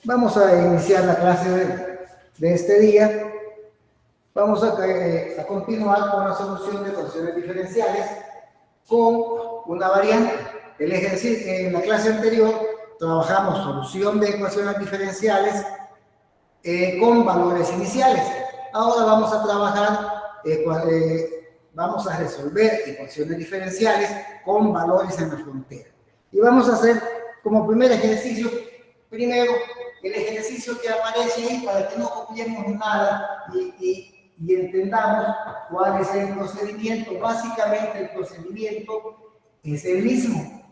Vamos a iniciar la clase de este día. Vamos a continuar con la solución de ecuaciones diferenciales con una variante. El ejercicio, en la clase anterior trabajamos solución de ecuaciones diferenciales con valores iniciales. Ahora vamos a trabajar, vamos a resolver ecuaciones diferenciales con valores en la frontera. Y vamos a hacer como primer ejercicio, primero el ejercicio que aparece ahí para que no copiemos nada y entendamos cuál es el procedimiento. Básicamente el procedimiento es el mismo.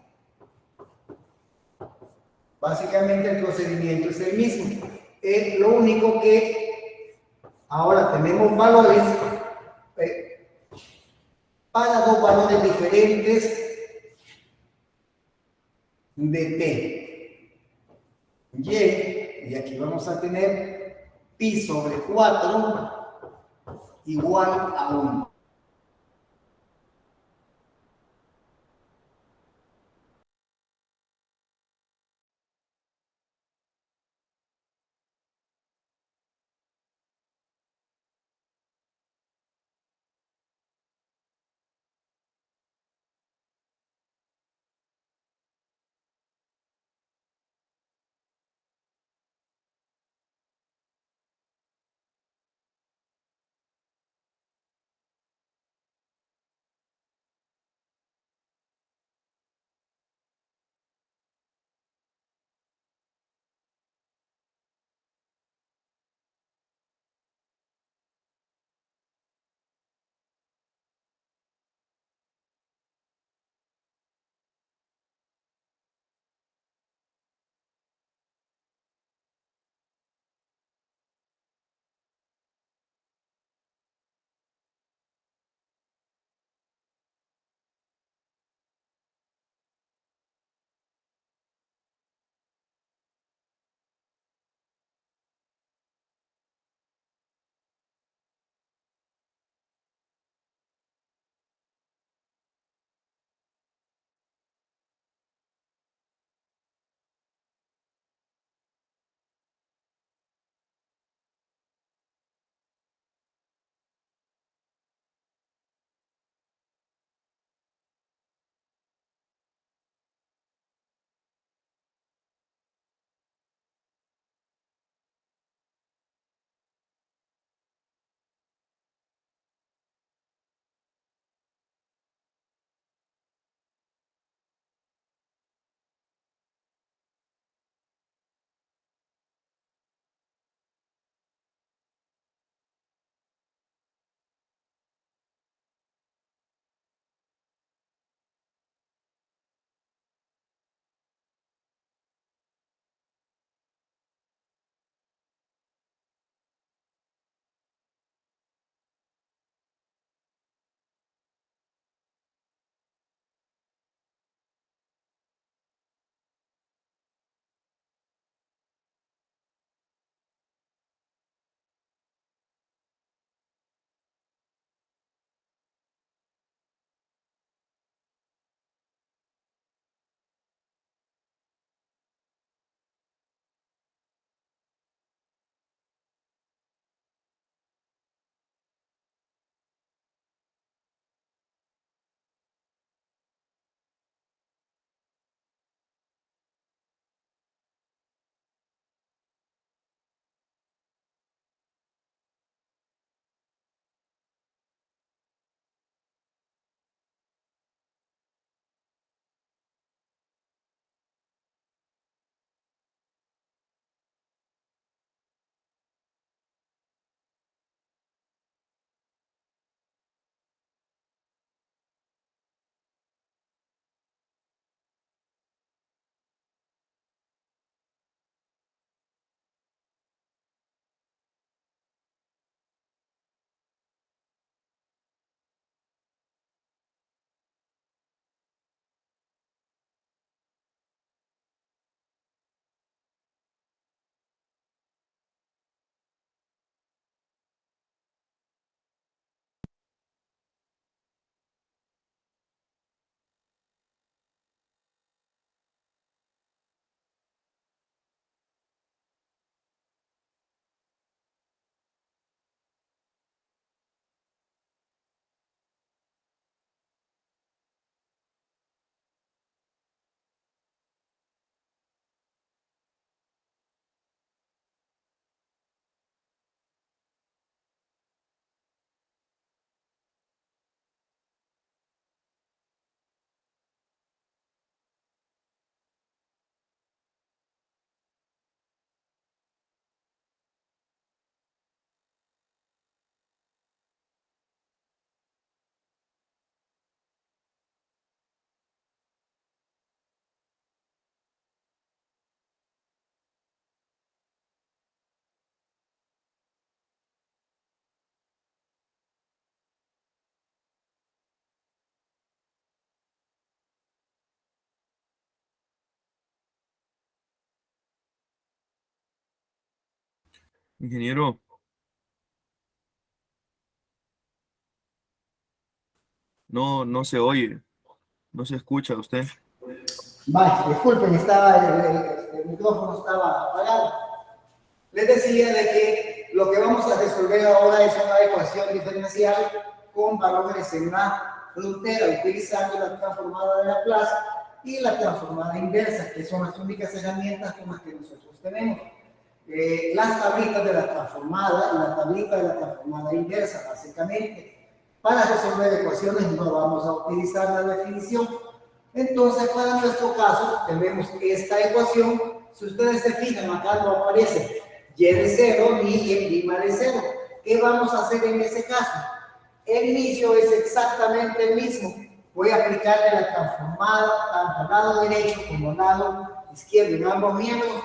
Básicamente el procedimiento es el mismo. Lo único que ahora tenemos valores para dos valores diferentes de t. Y aquí vamos a tener pi sobre 4 igual a 1. Ingeniero. No, no se oye, no se escucha usted. Vale, disculpen, el micrófono estaba apagado. Les decía de que lo que vamos a resolver ahora es una ecuación diferencial con valores en la frontera, utilizando la transformada de Laplace y la transformada inversa, que son las únicas herramientas con las que nosotros tenemos. Las tablitas de la transformada y la tablita de la transformada inversa, básicamente. Para resolver ecuaciones no vamos a utilizar la definición. Entonces, para nuestro caso, tenemos esta ecuación. Si ustedes se fijan, acá no aparece y de 0 ni y de 0. ¿Qué vamos a hacer en ese caso? El inicio es exactamente el mismo. Voy a aplicarle la transformada tanto al lado derecho como al lado izquierdo en ambos miembros.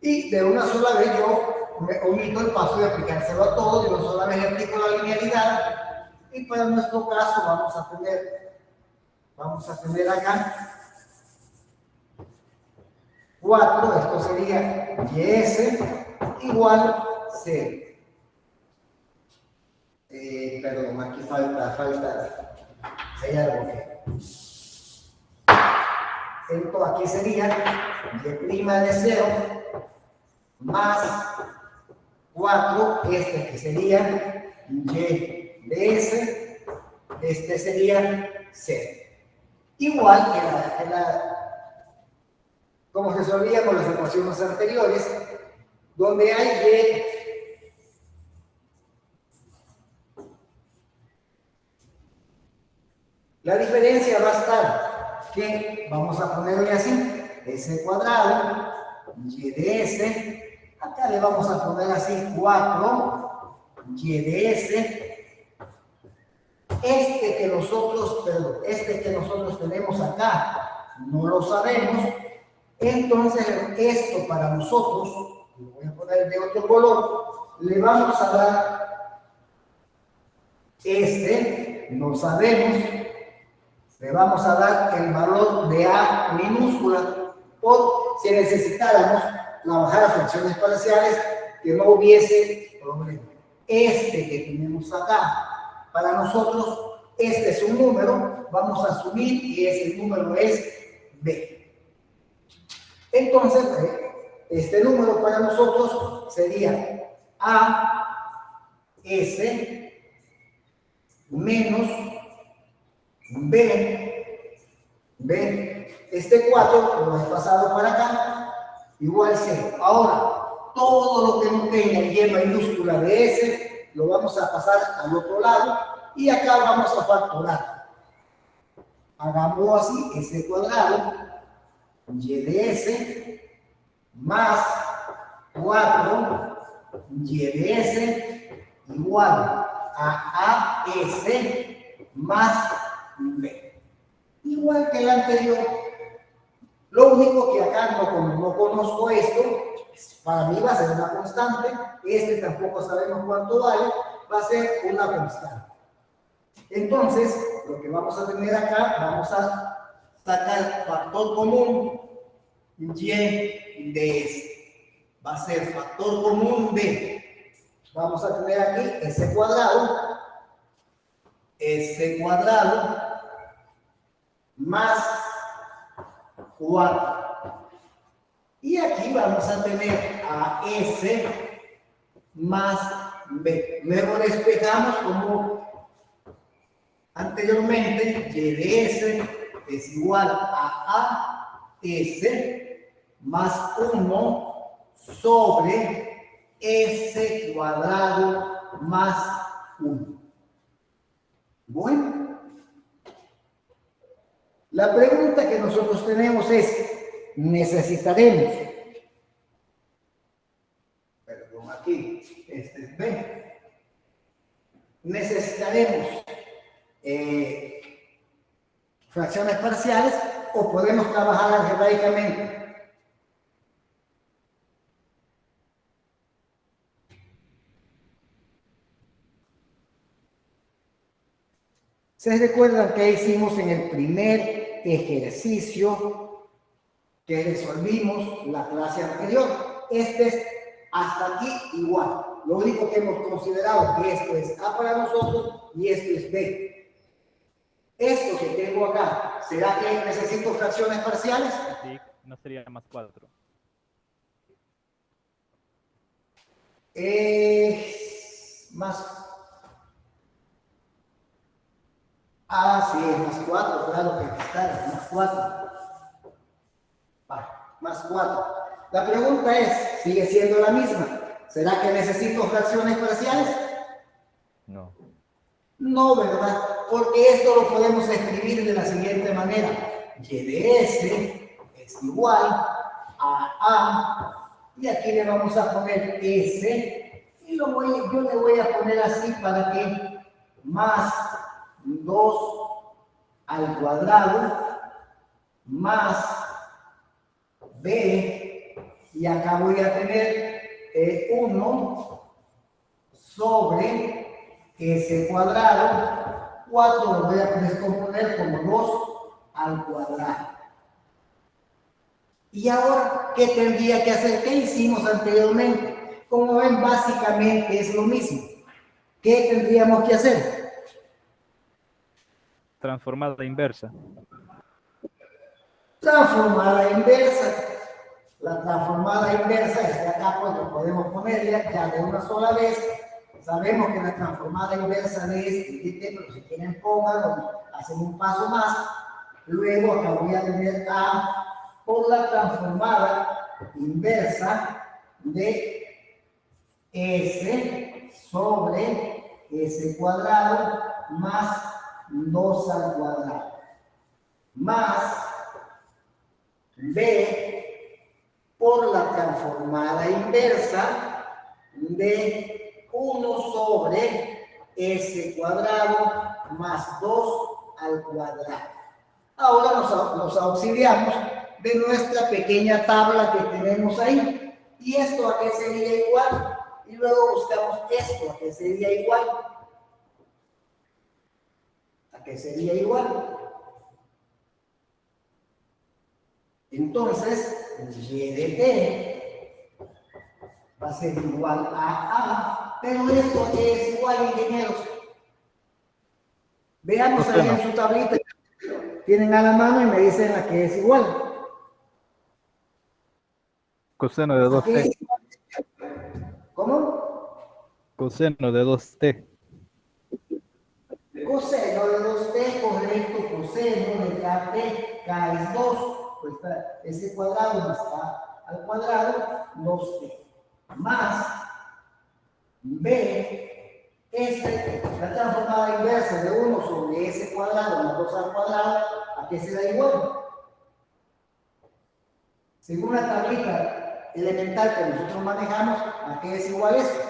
Y de una sola vez yo me omito el paso de aplicárselo a todos, de una sola vez le aplico la linealidad. Y para nuestro caso vamos a tener acá 4, esto sería ys igual 0. Perdón, aquí falta hay algo que... Entonces aquí sería y' de 0 más 4, este que sería y de s, este sería 0. Igual que como resolvíamos las ecuaciones anteriores, donde hay y, la diferencia va a estar que vamos a ponerle así, s cuadrado, y de s, acá le vamos a poner así 4, y de s, este que nosotros tenemos acá, no lo sabemos, entonces esto para nosotros, lo voy a poner de otro color, le vamos a dar este, no sabemos, le vamos a dar el valor de a minúscula, o si necesitáramos trabajar a fracciones parciales que no hubiese problema. Este que tenemos acá, para nosotros, este es un número, vamos a asumir que ese número es b. Entonces, este número para nosotros sería a s menos b, este 4 lo he pasado para acá, igual 0. Ahora, todo lo que no tenga y mayúscula de s, lo vamos a pasar al otro lado, y acá vamos a factorar. Hagámoslo así, s cuadrado, y de s, más 4, y de s, igual a s, más b. Igual que el anterior. Lo único que acá no conozco esto, para mí va a ser una constante, este tampoco sabemos cuánto vale, va a ser una constante. Entonces, lo que vamos a tener acá, vamos a sacar factor común y de este. Va a ser factor común b. Vamos a tener aquí s cuadrado, más 4. Y aquí vamos a tener a S más B. Luego despejamos como anteriormente, y de S es igual a S más 1 sobre S cuadrado más 1. Bueno. La pregunta que nosotros tenemos es, necesitaremos, perdón, aquí, este es B, necesitaremos fracciones parciales o podemos trabajar algebraicamente. ¿Se recuerdan que hicimos en el primer ejercicio que resolvimos la clase anterior? Este es Hasta aquí igual. Lo único que hemos considerado que esto es A para nosotros y esto es B. Esto que tengo acá, ¿será que necesito fracciones parciales? Sí, no sería más 4. Más. Ah, sí, es más 4, claro que está, más 4. Vale, más 4. La pregunta es, sigue siendo la misma. ¿Será que necesito fracciones parciales? No. No, ¿verdad? Porque esto lo podemos escribir de la siguiente manera. Y de S es igual a A, y aquí le vamos a poner S, y yo le voy a poner así para que más 2 al cuadrado más B, y acá voy a tener 1 sobre S cuadrado, 4 lo voy a descomponer como 2 al cuadrado. Y ahora, ¿qué tendría que hacer? ¿Qué hicimos anteriormente? Como ven, básicamente es lo mismo. ¿Qué tendríamos que hacer? Transformada inversa. Transformada inversa. La transformada inversa es acá, pues lo podemos poner ya de una sola vez. Sabemos que la transformada inversa de este, pero si quieren pónganlo, hacen un paso más. Luego acá voy a tener A por la transformada inversa de S sobre S cuadrado más 2 al cuadrado más B por la transformada inversa de 1 sobre S cuadrado más 2 al cuadrado. Ahora nos auxiliamos de nuestra pequeña tabla que tenemos ahí. ¿Y esto a qué sería igual? Y luego buscamos esto a qué sería igual. ¿A qué sería igual? Entonces, y de t va a ser igual a A, pero esto es igual, ingenieros. Veamos ahí en su tablita, tienen a la mano y me dicen a qué es igual. Coseno de ¿A qué 2t. es igual? ¿Cómo? Coseno de 2t. Coseno de 2t, correcto, coseno de k es 2, pues ese cuadrado más k al cuadrado, 2t, más b, la transformada inversa de 1 sobre s cuadrado más 2 al cuadrado, ¿a qué se da igual? Según la tablita elemental que nosotros manejamos, ¿a qué es igual eso?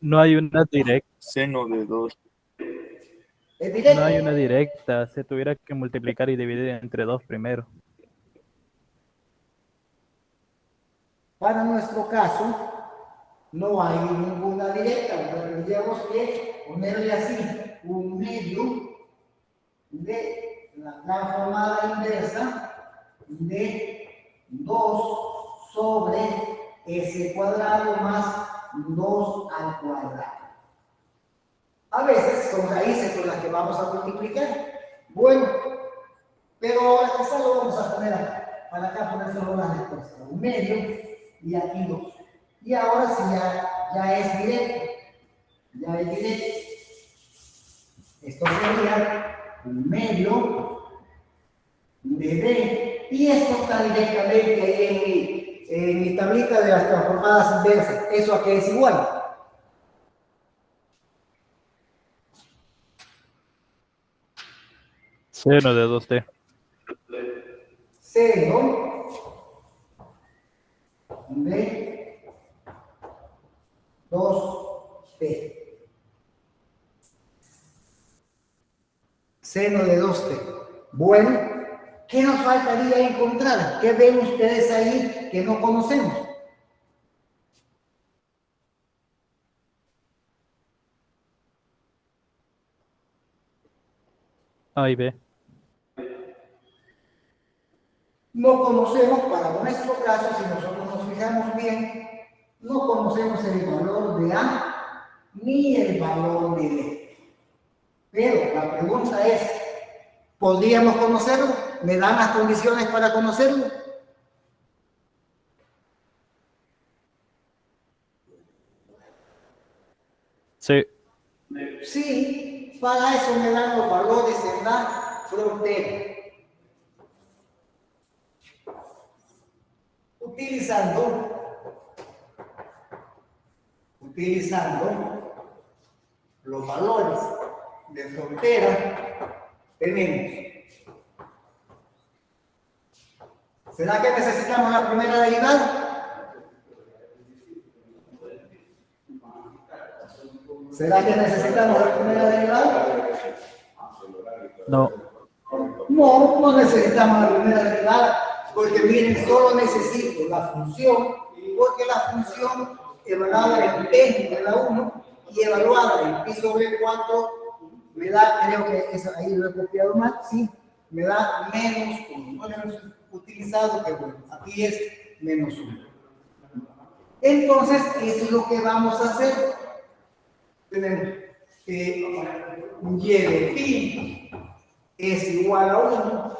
No hay una directa. Seno de 2. Es No hay una directo. directa. Se tuviera que multiplicar y dividir entre 2 primero. Para nuestro caso, no hay ninguna directa, tendríamos que ponerle así, un medio de la transformada inversa de 2 sobre s cuadrado más 2 al cuadrado. A veces son raíces con las que vamos a multiplicar. Bueno, pero ahora quizá lo vamos a poner acá, para acá poner solo la respuesta, un medio y aquí 2. Y ahora sí ya es directo, ya es directo. Esto sería un medio de B, y esto está directamente ahí en mi tablita de las transformadas inversas. ¿Eso a qué es igual? Seno de 2t. Seno de 2t. Seno de 2t. Bueno, ¿qué nos faltaría encontrar? ¿Qué ven ustedes ahí que no conocemos? A y B. No conocemos, para nuestro caso, si nosotros nos fijamos bien, no conocemos el valor de A ni el valor de B. Pero la pregunta es, ¿podríamos conocerlo? ¿Me dan las condiciones para conocerlo? Sí. Sí, para eso me dan los valores en la frontera. Utilizando los valores de frontera, tenemos. ¿Será que necesitamos la primera derivada? ¿Será que necesitamos la primera derivada? No. No, no necesitamos la primera derivada, porque miren, solo necesito la función, porque la función evaluada en P de la 1 y evaluada en pi sobre 4 me da, creo que eso ahí lo he copiado mal, sí, me da menos 1. No lo hemos utilizado, pero bueno, aquí es menos 1. Entonces, eso es lo que vamos a hacer. Tenemos que y de pi es igual a 1.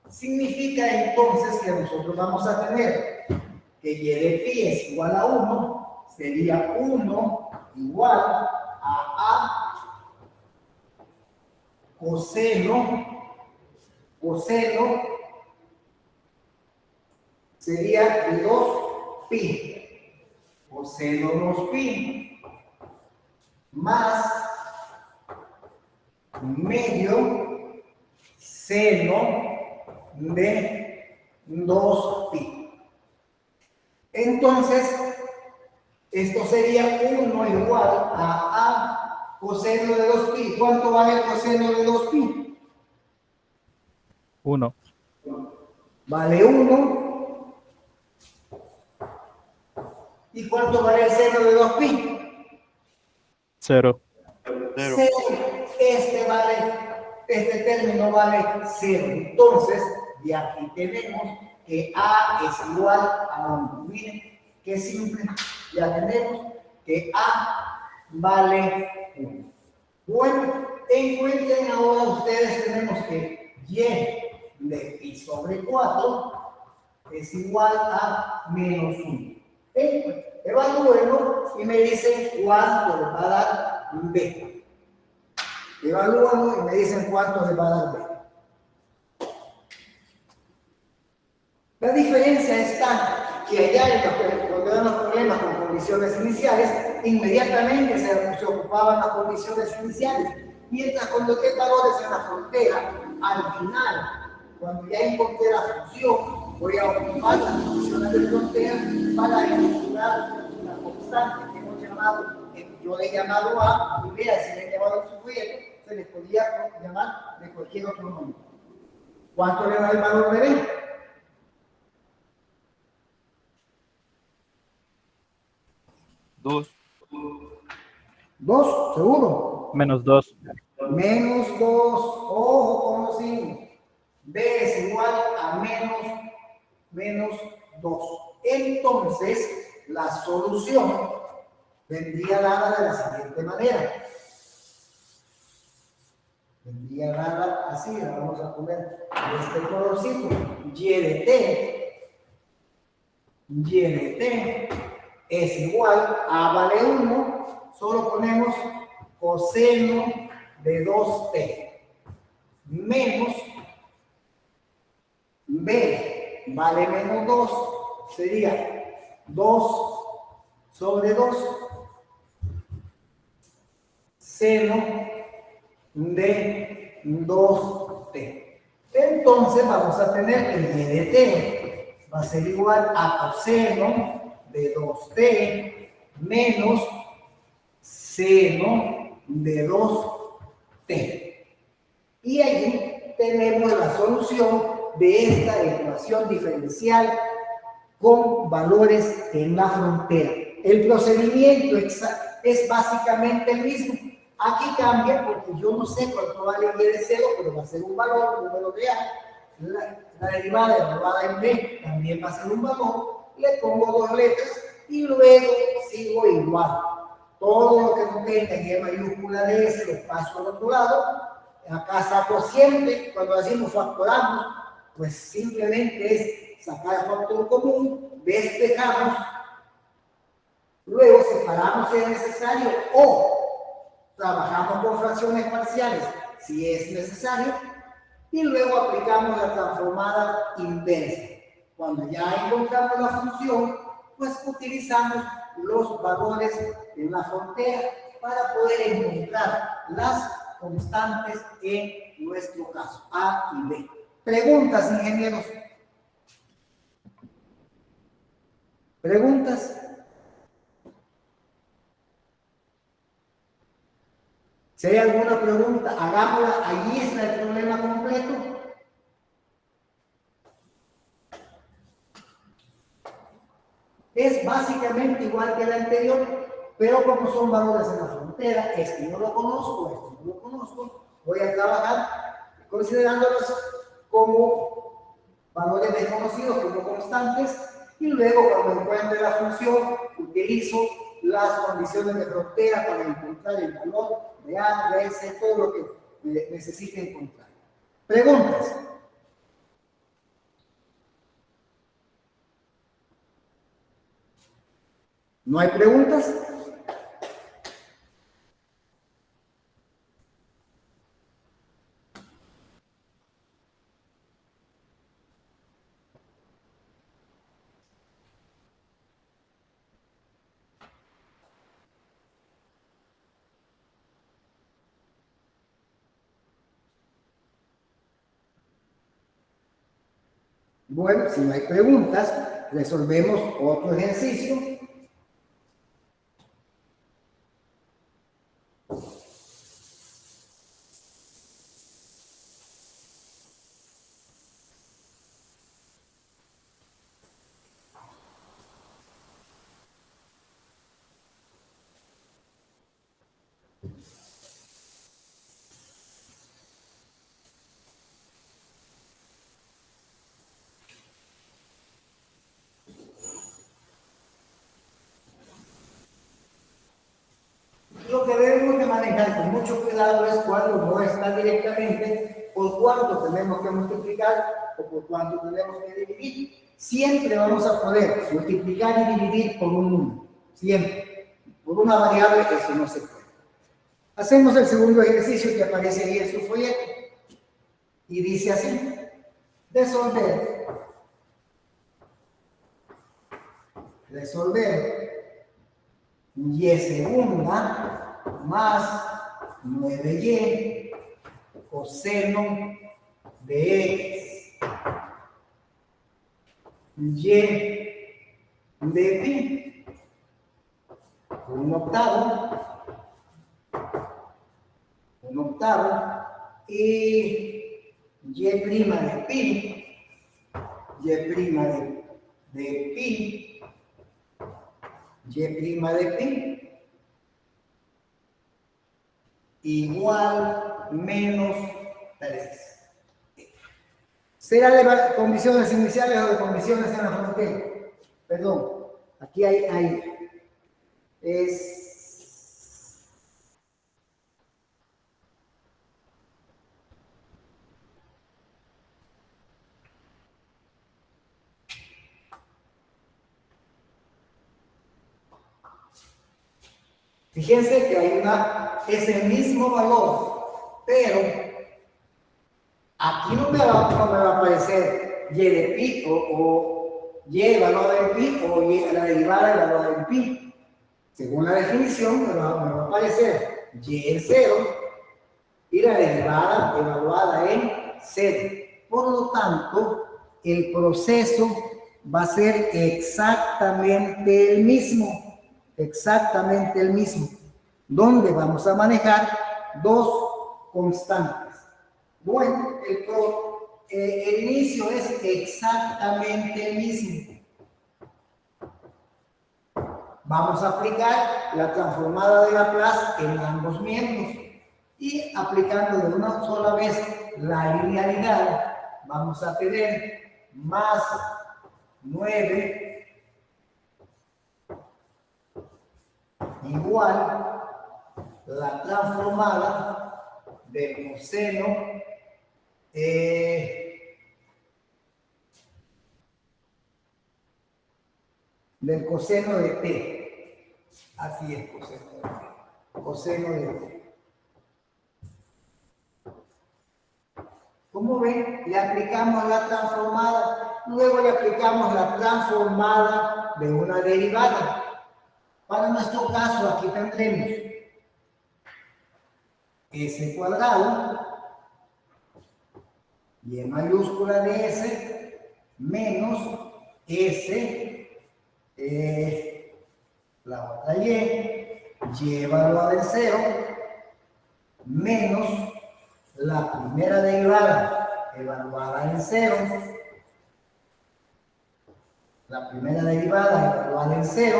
Significa entonces que nosotros vamos a tener que y de pi es igual a 1, sería 1 igual a coseno sería de 2pi, coseno 2pi, más medio seno de 2pi. Entonces, esto sería 1 igual a coseno de 2pi. ¿Cuánto vale el coseno de 2pi? 1. Vale 1. ¿Y cuánto vale el seno de 2pi? 0. 0. Este término vale 0. Entonces, de aquí tenemos que A es igual a 1. Miren, qué simple. Ya tenemos que A vale 1. Bueno, encuentren ahora ustedes, tenemos que Y de pi sobre 4 es igual a menos 1. Evalúenlo y me dicen cuánto les va a dar B. Evalúenlo y me dicen cuánto les va a dar B. La diferencia está que allá cuando eran los problemas con condiciones iniciales, inmediatamente se ocupaban las condiciones iniciales. Mientras cuando hay valores en la frontera, al final, cuando ya encontré la función, voy a ocupar las condiciones de frontera para encontrar una constante que hemos llamado, que yo le he llamado A, y vea si le he llamado al sujeto, se les podía llamar de cualquier otro nombre. ¿Cuánto le da el valor de B? 2. 2, seguro. Menos 2. Menos 2, ojo con los signos. B es igual a menos 2. Entonces, la solución vendría dada de la siguiente manera. Vendría dada así, la vamos a poner este colorcito. Y de t es igual a vale 1, solo ponemos coseno de 2t menos b vale menos 2, sería 2 sobre 2 seno de 2t. Entonces vamos a tener que y de t va a ser igual a coseno de 2t menos seno de 2t. Y allí tenemos la solución de esta ecuación diferencial con valores en la frontera. El procedimiento es básicamente el mismo. Aquí cambia porque yo no sé cuánto vale y de 0, pero va a ser un valor, un número real. la derivada evaluada en B también va a ser un valor, le pongo 2 letras y luego sigo igual. Todo lo que no tenga en E mayúscula de S lo paso al otro lado. Acá saco siempre, cuando decimos factoramos, pues simplemente es sacar el factor común, despejamos, luego separamos si es necesario o trabajamos con fracciones parciales si es necesario y luego aplicamos la transformada inversa. Cuando ya encontramos la función, pues utilizamos los valores en la frontera para poder encontrar las constantes en nuestro caso, A y B. ¿Preguntas, ingenieros? ¿Preguntas? Si hay alguna pregunta, hagámosla. Ahí está el problema completo. Es básicamente igual que el anterior, pero como son valores en la frontera, este no lo conozco, este no lo conozco, voy a trabajar considerándolos como valores desconocidos, como constantes, y luego cuando encuentre la función, utilizo las condiciones de frontera para encontrar el valor de A, de S, todo lo que necesite encontrar. ¿Preguntas? ¿No hay preguntas? Bueno, si no hay preguntas, resolvemos otro ejercicio. Lo que debemos de manejar con mucho cuidado es cuando no está directamente por cuánto tenemos que multiplicar o por cuánto tenemos que dividir. Siempre vamos a poder multiplicar y dividir por un número. Siempre. Por una variable eso no se puede. Hacemos el segundo ejercicio que aparece ahí en su folleto. Y dice así. Resolver y segunda más 9y coseno de x y de pi, un octavo y prima de pi, y prima de pi, y prima de pi igual menos 3. ¿Será de condiciones iniciales o de condiciones en la frontera? Perdón, aquí es... Fíjense que hay es el mismo valor, pero aquí no me va a aparecer y de pi o y evaluado en pi o y la derivada evaluada en pi. Según la definición me va a aparecer y en 0 y la derivada evaluada en 0. Por lo tanto, el proceso va a ser exactamente el mismo. Exactamente el mismo, donde vamos a manejar dos constantes. Bueno, el inicio es exactamente el mismo. Vamos a aplicar la transformada de Laplace en ambos miembros y aplicando de una sola vez la linealidad vamos a tener más 9 igual la transformada del coseno de t. Así es, coseno de t. Coseno de t. Como ven, le aplicamos la transformada, luego le aplicamos la transformada de una derivada. Para nuestro caso, aquí tendremos s cuadrado, y mayúscula de s, menos s, la otra y evaluada en 0, menos la primera derivada evaluada en 0, la primera derivada evaluada en 0,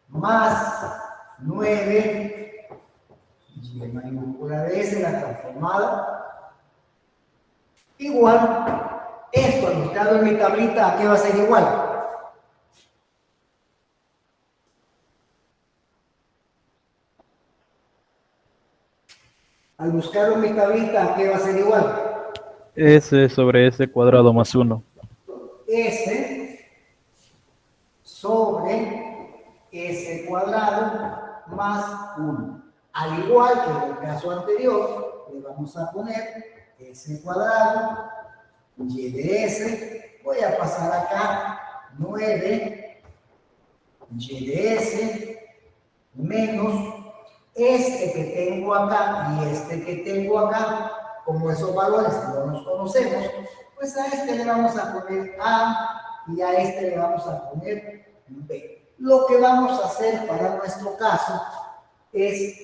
más 9 y mayúscula de s, la transformada, igual, esto ilustrado en mi tablita, ¿a qué va a ser igual? Al buscarlo en mi tablita, ¿a qué va a ser igual? S sobre S cuadrado más 1. S sobre S cuadrado más 1. Al igual que en el caso anterior, le vamos a poner S cuadrado, Y de S, voy a pasar acá 9 Y de S menos este que tengo acá y este que tengo acá. Como esos valores no los conocemos, pues a este le vamos a poner A y a este le vamos a poner B. Lo que vamos a hacer para nuestro caso es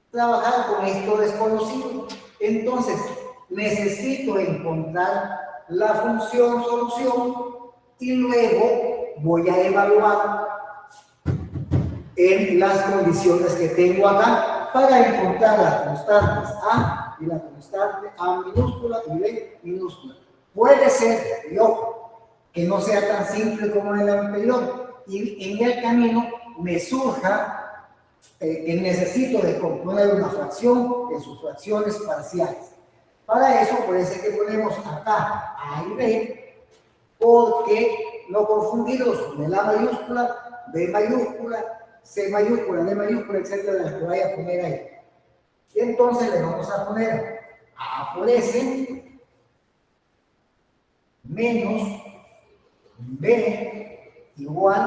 trabajar con esto desconocido. Entonces, necesito encontrar la función solución y luego voy a evaluar en las condiciones que tengo acá para encontrar las constantes A y la constante A minúscula y B minúscula. Puede ser, y ojo, que no sea tan simple como en el anterior y en el camino me surja que necesito de componer una fracción en sus fracciones parciales. Para eso, por eso es que ponemos acá A y B, porque no confundirlos con el A mayúscula, B mayúscula, C mayúscula, D mayúscula, etcétera, las que vaya a poner ahí. Y entonces le vamos a poner A por S menos B igual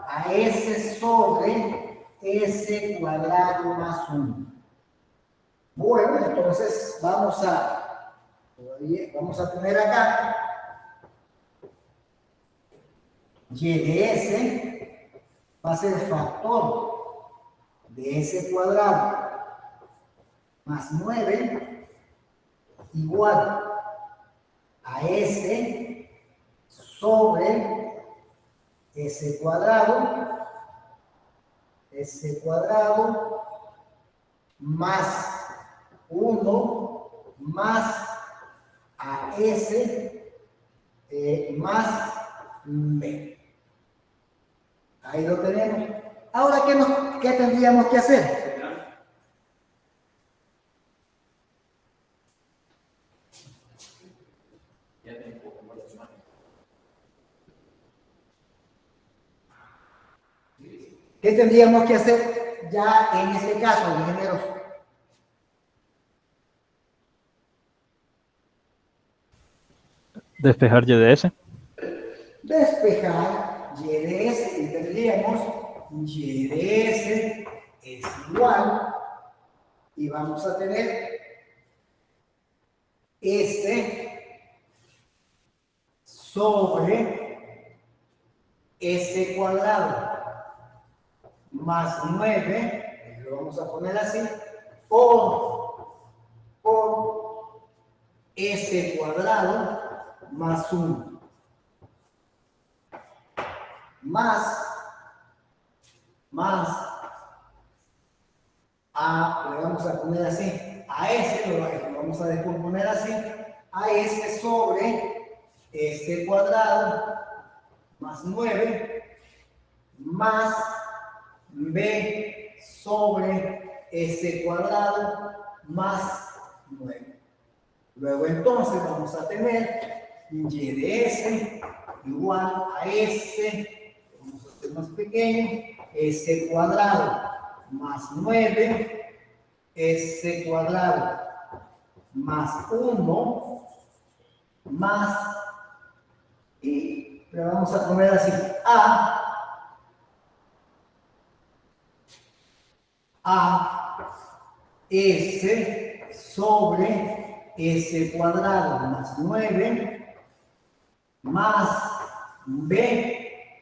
a S sobre S cuadrado más 1. Bueno, entonces vamos a tener acá Y de S va a ser factor de S cuadrado más 9 igual a S sobre S cuadrado más 1 más a S más B. Ahí lo tenemos. Ahora, ¿qué tendríamos que hacer? ¿Qué tendríamos que hacer ya en este caso, ingenieros? Despejar Y de S. Despejar Y de S y tendríamos Y de S es igual y vamos a tener S sobre S cuadrado más 9, lo vamos a poner así, por S cuadrado más 1 más A, le vamos a poner así, a S lo vamos a descomponer así, AS sobre S cuadrado más 9 más B sobre S cuadrado más 9. Luego entonces vamos a tener Y de S igual a S, vamos a hacer más pequeño, S cuadrado más 9, S cuadrado más 1, más, y le vamos a poner así, S sobre S cuadrado más 9 más B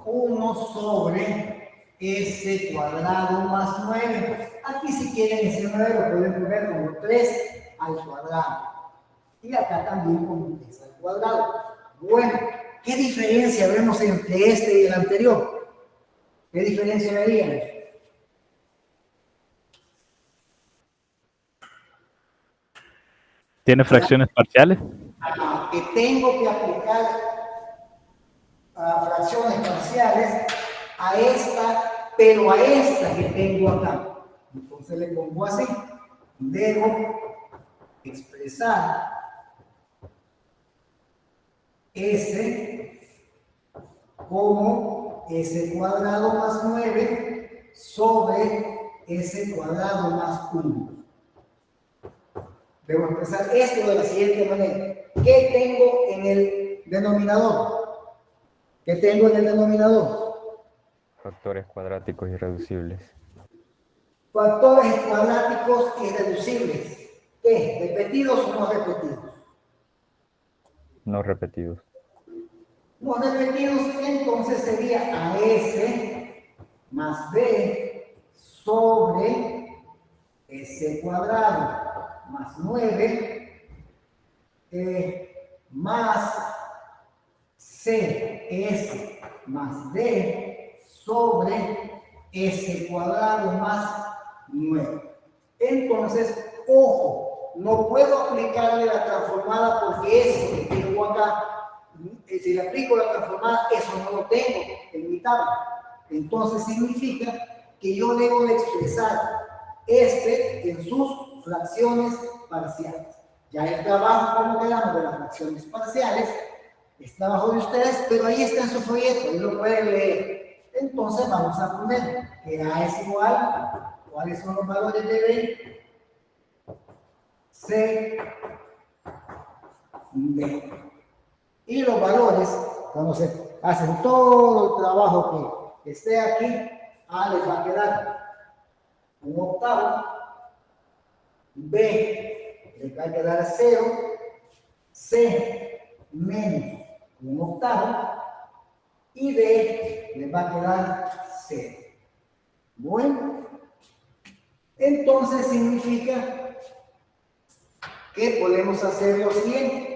1 sobre S cuadrado más 9. Aquí si quieren ese 9 lo pueden poner como 3 al cuadrado. Y acá también como 3 al cuadrado. Bueno, ¿qué diferencia vemos entre este y el anterior? ¿Qué diferencia veríamos? ¿Tiene fracciones parciales? Que tengo que aplicar fracciones parciales a esta, pero a esta que tengo acá. Entonces le pongo así. Debo expresar S como S cuadrado más 9 sobre S cuadrado más 1. Debo expresar esto de la siguiente manera. ¿Qué tengo en el denominador? ¿Qué tengo en el denominador? Factores cuadráticos irreducibles. Factores cuadráticos irreducibles. ¿Qué? ¿Repetidos o no repetidos? No repetidos. No repetidos, entonces sería AS más B sobre S cuadrado más 9 más CS más D sobre S cuadrado más 9. Entonces, ojo, no puedo aplicarle la transformada porque eso que tengo acá, si le aplico la transformada, eso no lo tengo en mi tabla. Entonces significa que yo debo de expresar este en sus fracciones parciales. Ya el trabajo, como quedamos de las fracciones parciales, es trabajo de ustedes, pero ahí está en su folleto, ahí lo pueden leer. Entonces vamos a poner que A es igual, ¿cuáles son los valores de B? C, D. Y los valores, cuando se hacen todo el trabajo que esté aquí, A les va a quedar 1/8, B les va a quedar 0, C menos 1/8 y D les va a quedar 0. Bueno, entonces significa que podemos hacer lo siguiente.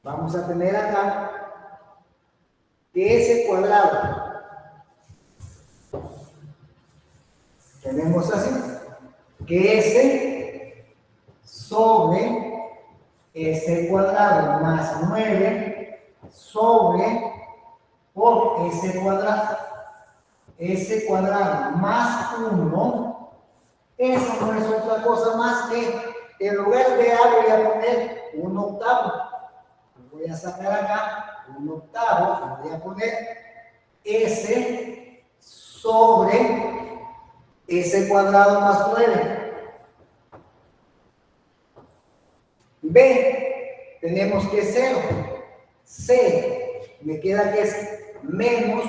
Vamos a tener acá que S cuadrado tenemos así, que S sobre S cuadrado más 9 sobre por S cuadrado más 1, eso no es otra cosa más que en lugar de A voy a poner 1/8. Voy a sacar acá 1/8, voy a poner S sobre S cuadrado más 9. B, tenemos que 0. C, me queda que es menos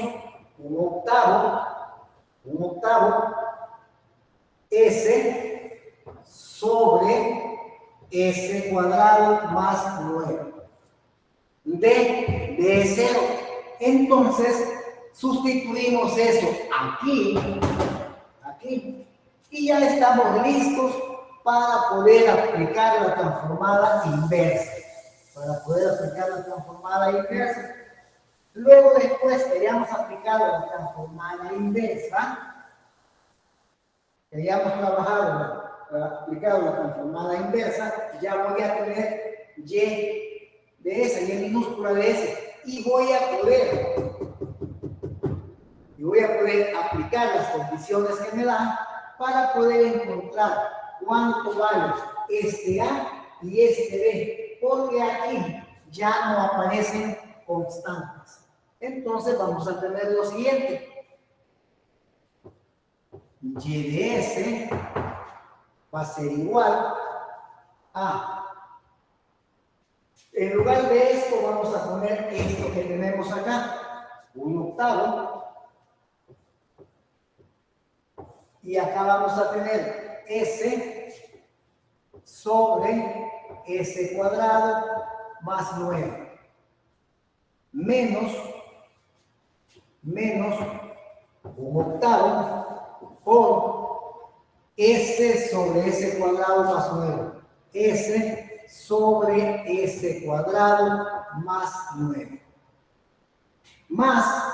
1/8, S sobre S cuadrado más 9. D de 0. Entonces, sustituimos eso aquí, y ya estamos listos para poder aplicar la transformada inversa. Luego después que hayamos aplicado la transformada inversa, que hayamos trabajado, aplicado la transformada inversa, ya voy a tener y de S, y minúscula de S, y voy a poder aplicar las condiciones que me dan para poder encontrar cuánto vale este A y este B, porque aquí ya no aparecen constantes. Entonces vamos a tener lo siguiente. Y de S va a ser igual a, en lugar de esto vamos a poner esto que tenemos acá, 1/8, y acá vamos a tener S sobre S cuadrado más 9, menos 1/8 por S sobre S cuadrado más 9. S sobre S cuadrado más 9. Más,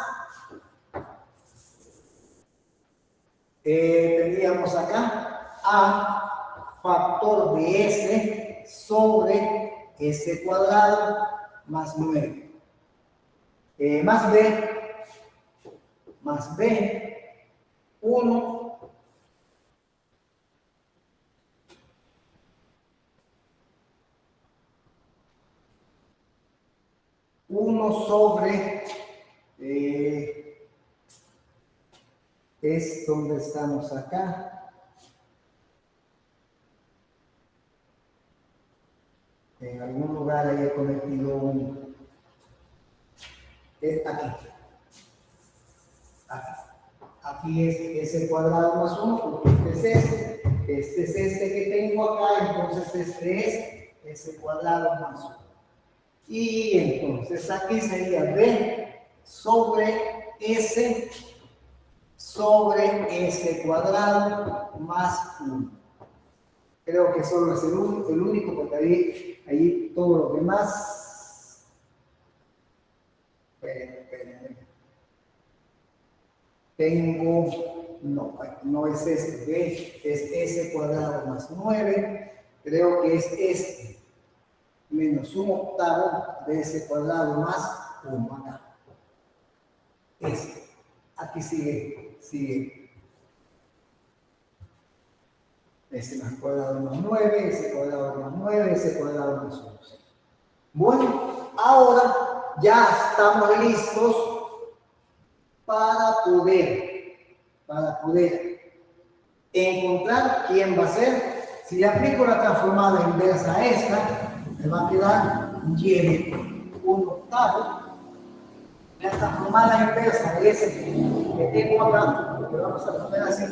teníamos acá A factor de S sobre S cuadrado más 9. Más B, 1 sobre, es donde estamos acá, en algún lugar ahí he cometido un, aquí. Aquí es S cuadrado más 1, porque este es este que tengo acá, entonces este es S cuadrado más 1. Y entonces aquí sería B sobre S cuadrado más 1. Creo que solo es el único, porque ahí todo lo demás. Esperen. Tengo, no es este, B es S cuadrado más 9. Creo que es este, menos 1/8 de S cuadrado más 1 acá. Este. Aquí sigue. S más cuadrado más 9, S cuadrado más 9, S cuadrado más 1. Bueno, ahora ya estamos listos para poder encontrar quién va a ser. Si le aplico la transformada inversa a esta, me va a quedar Y de 1/8. La transformada inversa de ese que tengo acá, que vamos a poner así,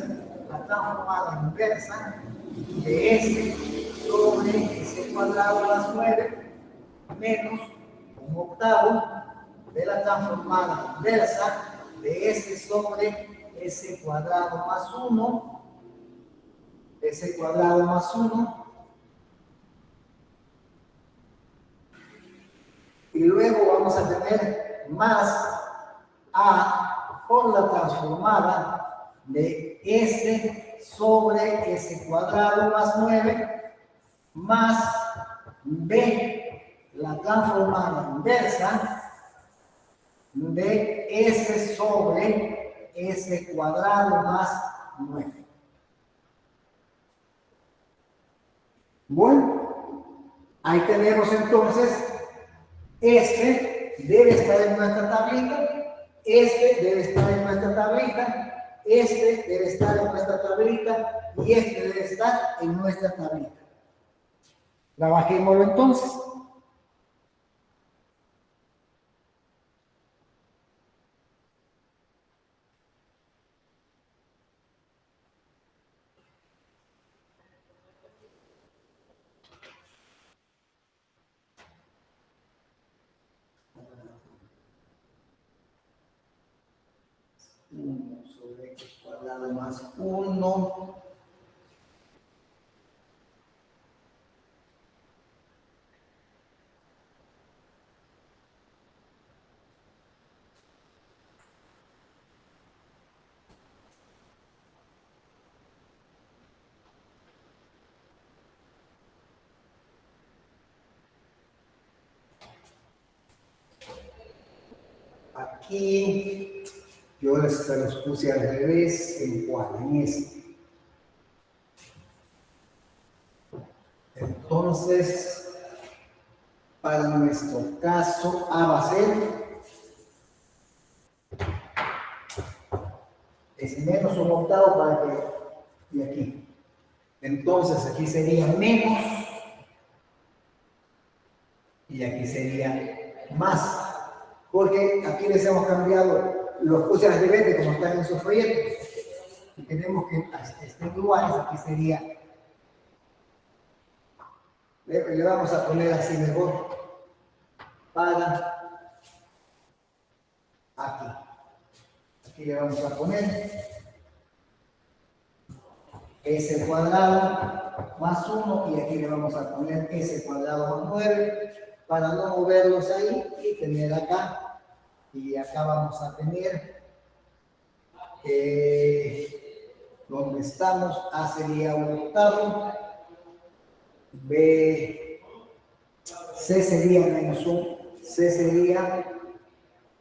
la transformada inversa de S sobre S cuadrado más 9 menos 1/8 de la transformada inversa de S sobre S cuadrado más 1, S cuadrado más 1, y luego vamos a tener más A por la transformada de S sobre S cuadrado más 9 más B, la transformada inversa de S sobre S cuadrado más 9. Bueno, ahí tenemos entonces, este debe estar en nuestra tablita, este debe estar en nuestra tablita, este debe estar en nuestra tablita y este debe estar en nuestra tablita. Trabajémoslo entonces. Uno sobre X cuadrado más 1. aquí, yo se los puse al revés, ¿en cuál? En este. Entonces, para nuestro caso, A va a ser es menos un octavo para que, y aquí. Entonces, aquí sería menos, y aquí sería más, porque aquí les hemos cambiado, los puse al revés de como están en sus folletos. Y tenemos que estén iguales, aquí sería, le vamos a poner así mejor, para aquí. Aquí le vamos a poner s cuadrado más 1 y aquí le vamos a poner s cuadrado más 9 para no moverlos ahí y tener acá. Y acá vamos a tener donde estamos, A sería un octavo, B, C sería menos 1, C sería,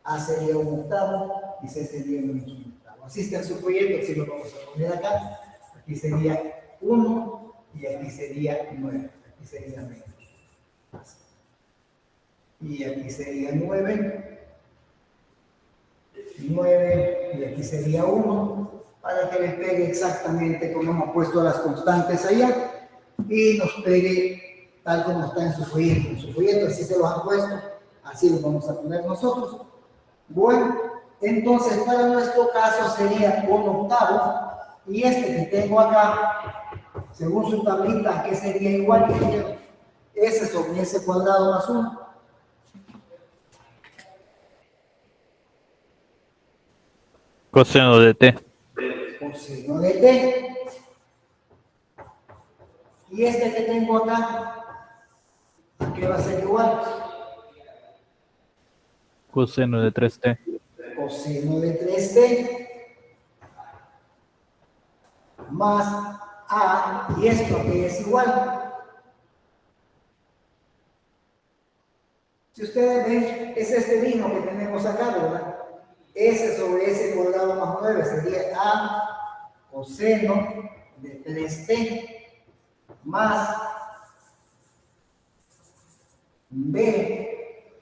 A sería un octavo y C sería menos un octavo. Así está en su folleto, así lo vamos a poner acá. Aquí sería 1 y aquí sería 9, aquí sería menos. Y aquí sería 9 y aquí sería 1, para que les pegue exactamente como hemos puesto las constantes allá y nos pegue tal como está en su folleto. En su folleto así se los han puesto, así los vamos a poner nosotros. Bueno, entonces para nuestro caso sería un octavo y este que tengo acá, según su tablita, que sería igual que S sobre S cuadrado más 1. Coseno de t. Coseno de t. Y este que tengo acá, ¿qué va a ser igual? Coseno de 3t. Coseno de 3t más a, y esto que es igual. Si ustedes ven, es este vino que tenemos acá, ¿verdad? S sobre S cuadrado más 9 sería A coseno de 3t más B,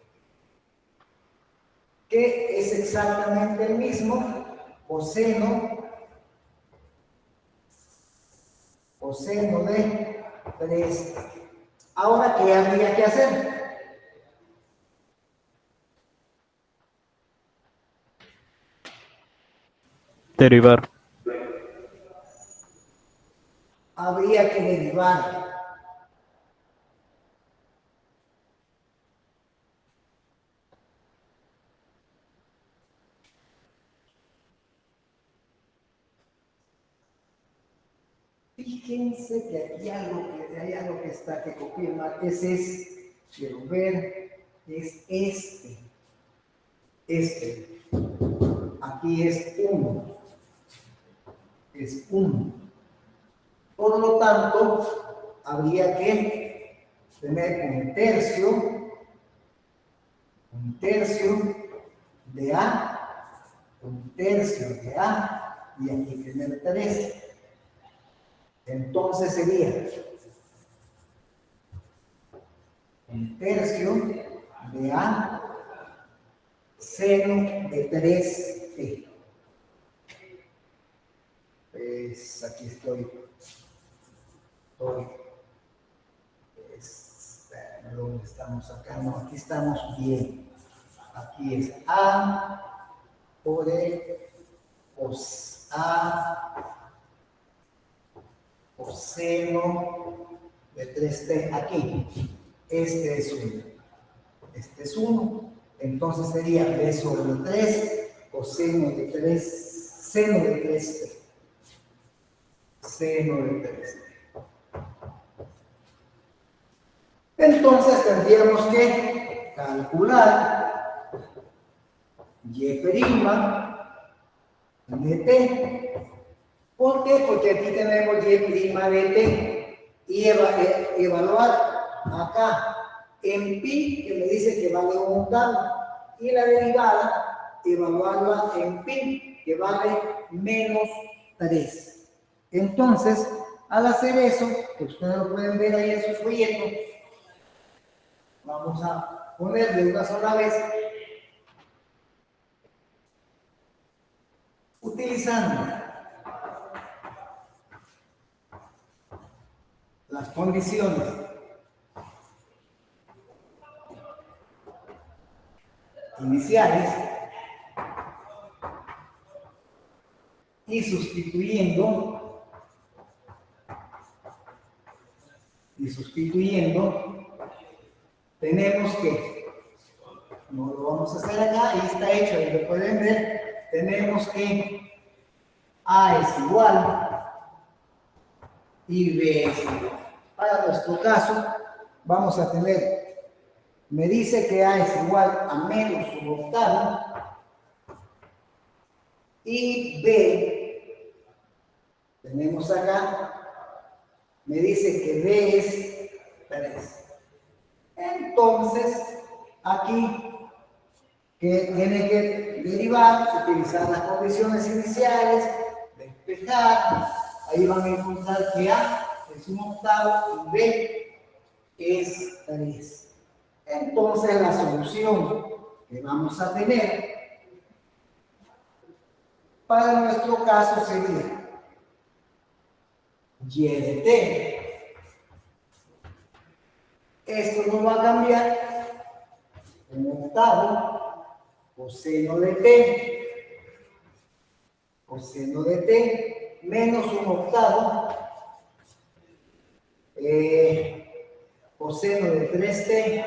que es exactamente el mismo, coseno de 3. Ahora, ¿qué habría que hacer? Derivar. Habría que derivar. Fíjense que aquí hay algo que está que confirma. Ese es, quiero ver, es este. Este. Aquí es 1. Es 1. Por lo tanto, habría que tener un tercio de A, un tercio de A, y aquí tener 3. Entonces sería un tercio de A seno de 3t. Pues aquí estoy. ¿Dónde estamos acá? No, aquí estamos bien. Aquí es A por A coseno de 3t aquí. Este es 1. Este es 1. Entonces sería B sobre 3 coseno de 3, seno de 3t. Seno de 3t. Entonces tendríamos que calcular y' de t. ¿Por qué? Porque aquí tenemos y' de t y evaluar acá en pi, que me dice que vale un octavo, y la derivada evaluarla en pi, que vale menos 3. Entonces, al hacer eso, que ustedes lo pueden ver ahí en su folleto, vamos a poner de una sola vez, utilizando las condiciones iniciales y sustituyendo, tenemos que, no lo vamos a hacer acá, ahí está hecho, ahí lo pueden ver, tenemos que A es igual y B es igual. Para nuestro caso, vamos a tener, me dice que A es igual a menos un octavo y B, tenemos acá, me dice que B es 3. Entonces, aquí, que tiene que derivar, utilizar las condiciones iniciales, despejar, ahí van a encontrar que A es un octavo y B es 3. Entonces, la solución que vamos a tener para nuestro caso sería y de t. Esto no va a cambiar. Un octavo coseno de t menos un octavo coseno de 3t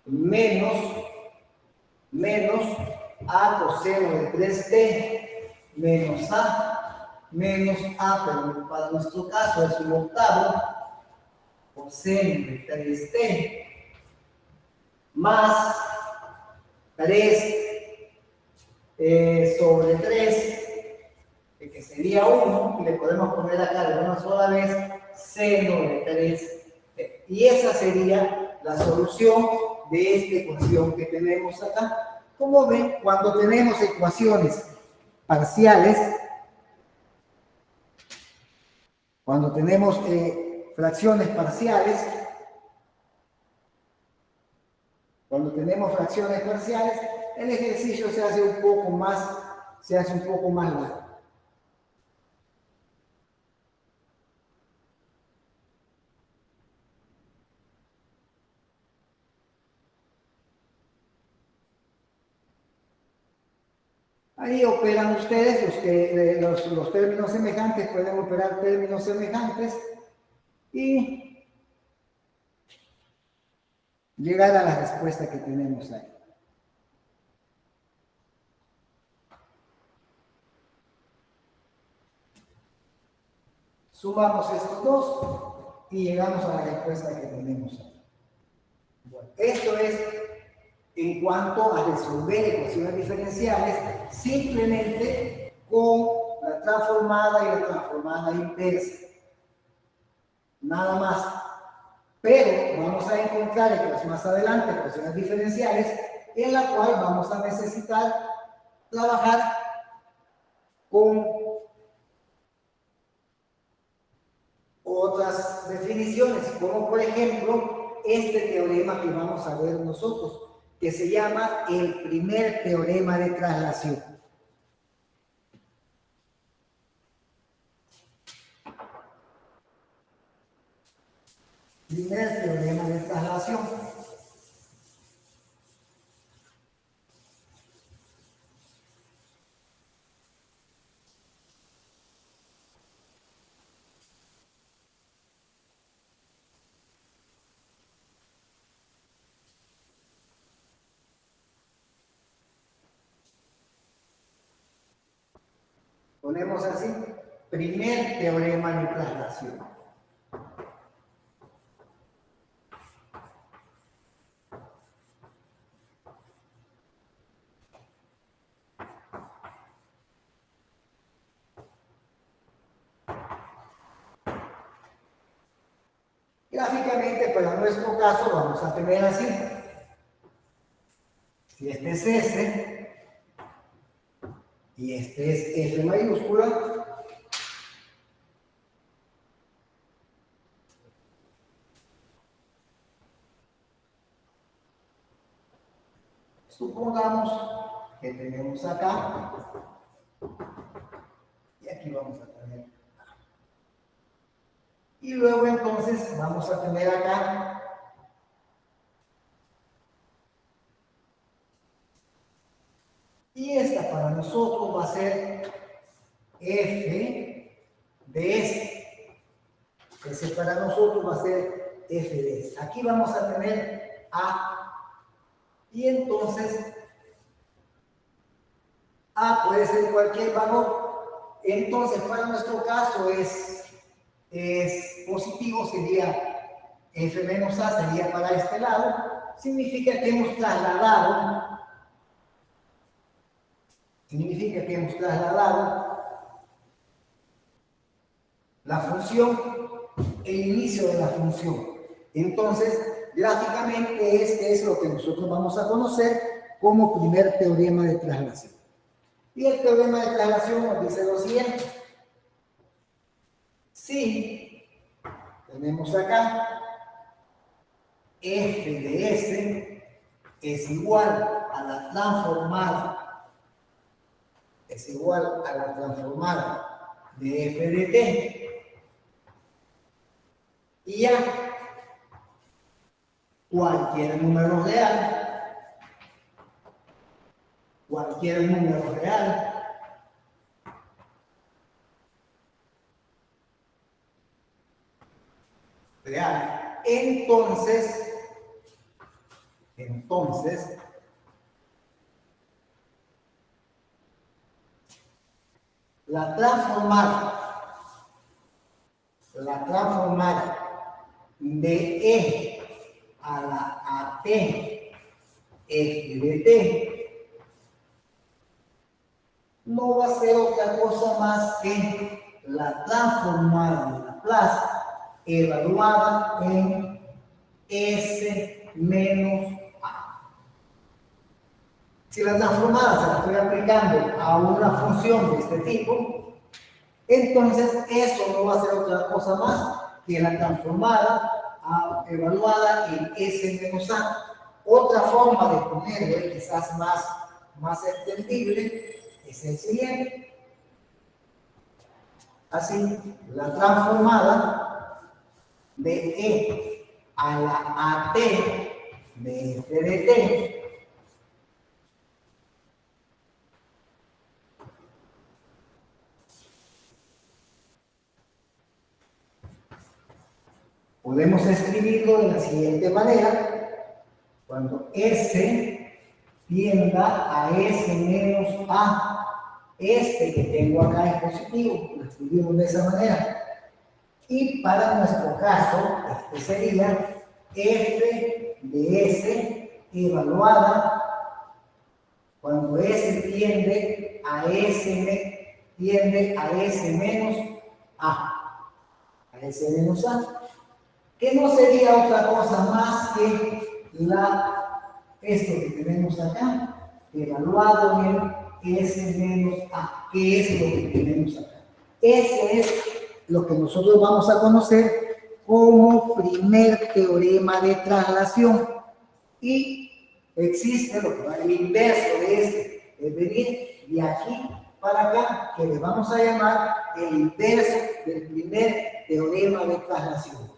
menos a coseno de 3t menos a, pero para nuestro caso es un octavo coseno de 3t más 3 sobre 3, que sería 1, y le podemos poner acá de una sola vez seno de 3t. Y esa sería la solución de esta ecuación que tenemos acá. Como ven, cuando tenemos ecuaciones parciales, cuando tenemos fracciones parciales, el ejercicio se hace un poco más largo. Ahí operan ustedes, los términos semejantes, pueden operar términos semejantes y llegar a la respuesta que tenemos ahí. Sumamos estos dos y llegamos a la respuesta que tenemos ahí. Bueno, esto es en cuanto a resolver ecuaciones diferenciales simplemente con la transformada y la transformada inversa. Nada más. Pero vamos a encontrar más adelante ecuaciones diferenciales en la cual vamos a necesitar trabajar con otras definiciones, como por ejemplo este teorema que vamos a ver nosotros, que se llama el primer teorema de traslación. Primer teorema de traslación. Ponemos así, primer teorema de traslación. Gráficamente, para nuestro caso, vamos a tener así. Si este es S y este es F mayúscula, supongamos que tenemos acá y aquí vamos a tener A. Y luego entonces vamos a tener acá y esta para nosotros va a ser F de S. Ese para nosotros va a ser F de S. Aquí vamos a tener A. Y entonces A puede ser cualquier valor. Entonces para nuestro caso es positivo, sería F menos A, sería para este lado. Significa que hemos trasladado la función, el inicio de la función. Entonces, gráficamente este es lo que nosotros vamos a conocer como primer teorema de traslación. Y el teorema de traslación nos dice lo siguiente. Si tenemos acá F de S es igual a la transformada de F de T, y ya cualquier número real, entonces la transformada de E a la AT F de T no va a ser otra cosa más que la transformada de Laplace evaluada en S menos A. Si la transformada se la estoy aplicando a una función de este tipo, entonces eso no va a ser otra cosa más que la transformada evaluada en S menos A. Otra forma de ponerlo, quizás más entendible, es el siguiente. Así, la transformada de E a la AT de F de T podemos escribirlo de la siguiente manera: cuando S tienda a S menos A, este que tengo acá es positivo, lo escribimos de esa manera. Y para nuestro caso, este sería F de S evaluada cuando S tiende a S menos A, S menos A, que no sería otra cosa más que esto que tenemos acá, evaluado en S menos A, que es lo que tenemos acá. Eso es lo que nosotros vamos a conocer como primer teorema de traslación. Y existe lo que va el inverso de este, es venir de aquí para acá, que le vamos a llamar el inverso del primer teorema de traslación.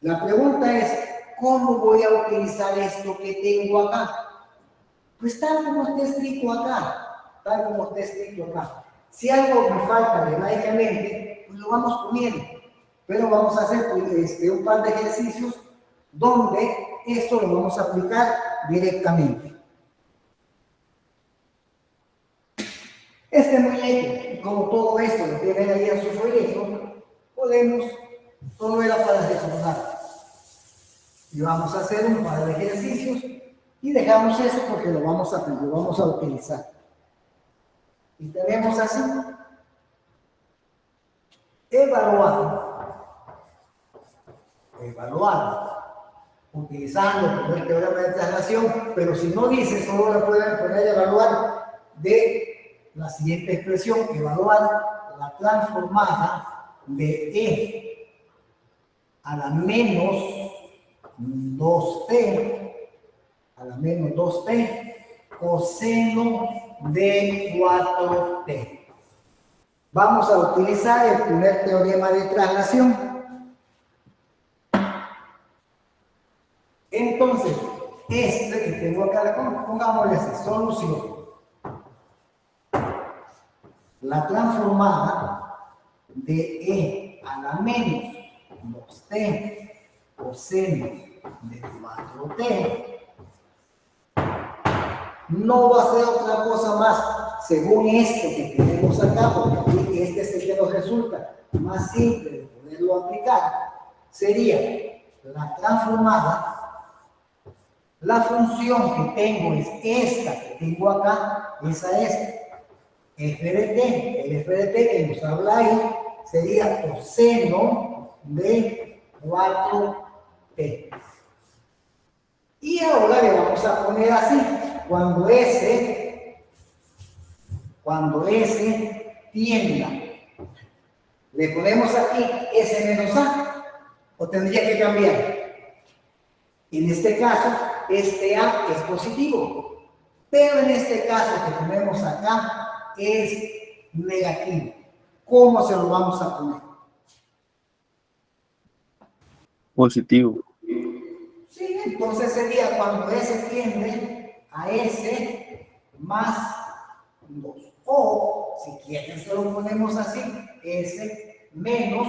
La pregunta es, ¿cómo voy a utilizar esto que tengo acá? Pues tal como está escrito acá. Si algo me falta didácticamente, pues lo vamos poniendo. Pero vamos a hacer un par de ejercicios donde esto lo vamos a aplicar directamente. Este muñeco, como todo esto lo tienen ahí en su folleto, todo era para recordar. Y vamos a hacer un par de ejercicios y dejamos eso porque lo vamos a utilizar. Y tenemos así: evaluar utilizando el primer teorema de traslación, pero si no dice, solo la pueden poner a evaluar de la siguiente expresión, evaluar la transformada de E a la menos 2t coseno de 4t. Vamos a utilizar el primer teorema de traslación. Entonces, este que tengo acá, pongámosle así, solución. La transformada de E a la menos 2t coseno de 4t no va a ser otra cosa más, según esto que tenemos acá, porque aquí este es el que nos resulta más simple de poderlo aplicar, sería la transformada, la función que tengo es esta que tengo acá, esa es f de t, el f de t que nos habla ahí sería coseno de 4t. Y ahora le vamos a poner así, cuando S tienda, le ponemos aquí S menos A, o tendría que cambiar. En este caso, este A es positivo, pero en este caso que tenemos acá es negativo. ¿Cómo se lo vamos a poner? Positivo. Sí, entonces sería cuando S tiende a S más 2. O, si quieren, se lo ponemos así, S menos,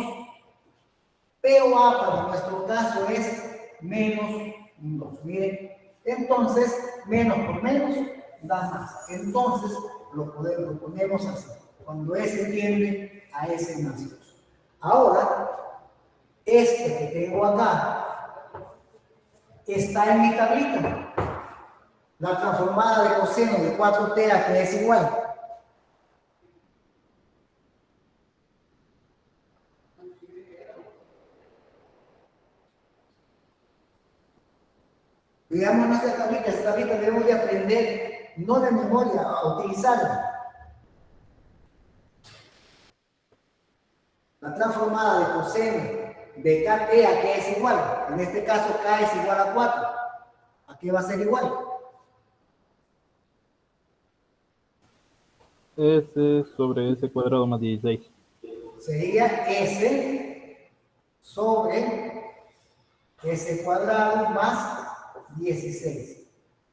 pero A para nuestro caso es menos 2. Miren, entonces, menos por menos da más. Entonces, lo ponemos así, cuando S tiende a S más 2. Ahora, este que tengo acá está en mi tablita. La transformada de coseno de 4t a que es igual. Veamos nuestra tablita. Esta tablita debemos de aprender, no de memoria, a utilizarla. La transformada de coseno de kt a que es igual. En este caso k es igual a 4. ¿A qué va a ser igual? S sobre S cuadrado más 16. Sería S sobre S cuadrado más 16.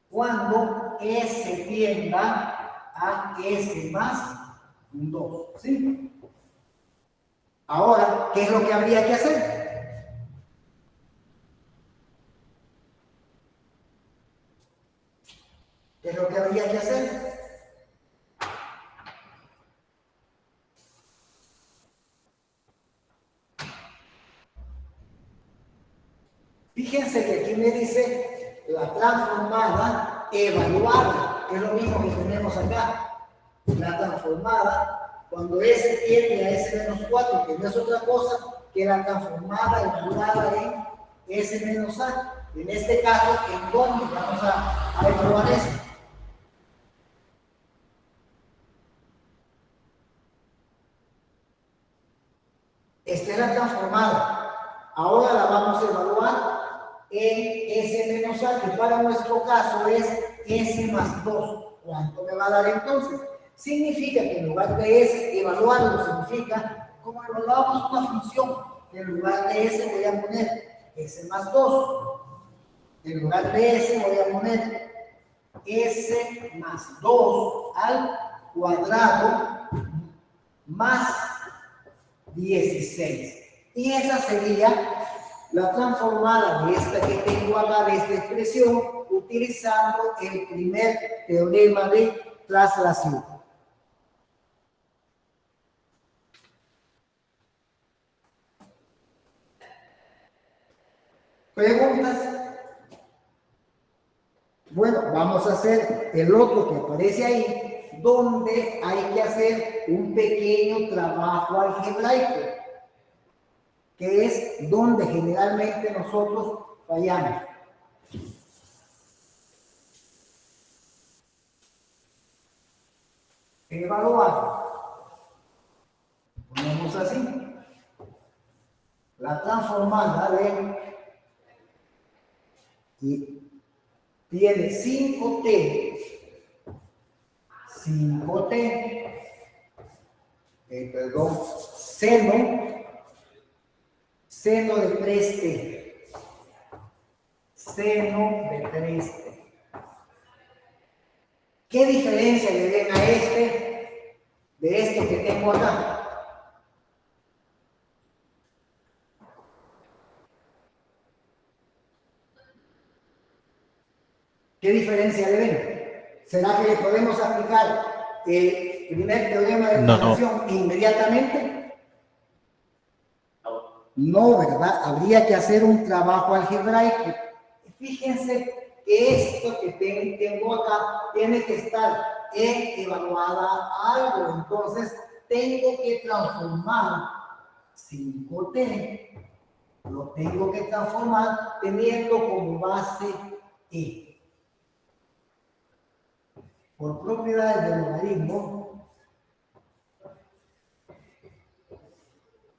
Cuando S tienda a S más 2. ¿Sí? Ahora, ¿qué es lo que habría que hacer? ¿Qué es lo que habría que hacer? Fíjense que aquí me dice la transformada evaluada, que es lo mismo que tenemos acá. La transformada, cuando S tiende a S menos 4, que no es otra cosa que la transformada evaluada en S menos A. En este caso, ¿en dónde vamos a evaluar eso? Esta es la transformada. Ahora la vamos a evaluar en S menos A, que para nuestro caso es S más 2. ¿Cuánto me va a dar entonces? Significa que en lugar de S, evaluarlo significa, como evaluamos una función, que en lugar de S voy a poner S más 2. En lugar de S voy a poner S más 2 al cuadrado más 16. Y esa sería la transformada de esta que tengo acá, de esta expresión, utilizando el primer teorema de traslación. ¿Preguntas? Bueno, vamos a hacer el otro que aparece ahí, donde hay que hacer un pequeño trabajo algebraico, que es donde generalmente nosotros fallamos. evaluar. Ponemos así. La transformada y tiene 5t, seno de 3t, seno de 3t. ¿Qué diferencia le ven a este de este que tengo acá? ¿Qué diferencia le ven? ¿Será que le podemos aplicar el primer teorema de traslación inmediatamente? No, ¿verdad? Habría que hacer un trabajo algebraico. Fíjense que esto que tengo acá tiene que estar evaluada algo. Entonces, tengo que transformar 5t. Lo tengo que transformar teniendo como base e. Por propiedades del logaritmo,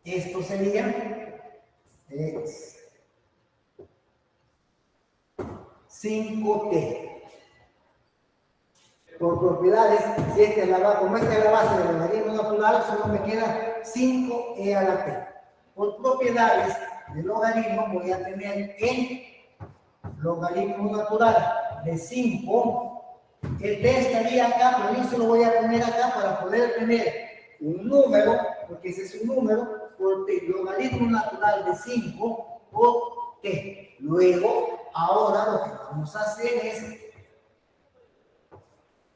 esto sería 5t. Por propiedades, si esta es como esta es la base del logaritmo natural, solo me queda 5e a la t. Por propiedades del logaritmo voy a tener el logaritmo natural de 5. El t estaría acá, pero yo se lo voy a poner acá para poder tener un número, porque ese es un número, por t, logaritmo natural de 5 por t. Luego, ahora lo que vamos a hacer es,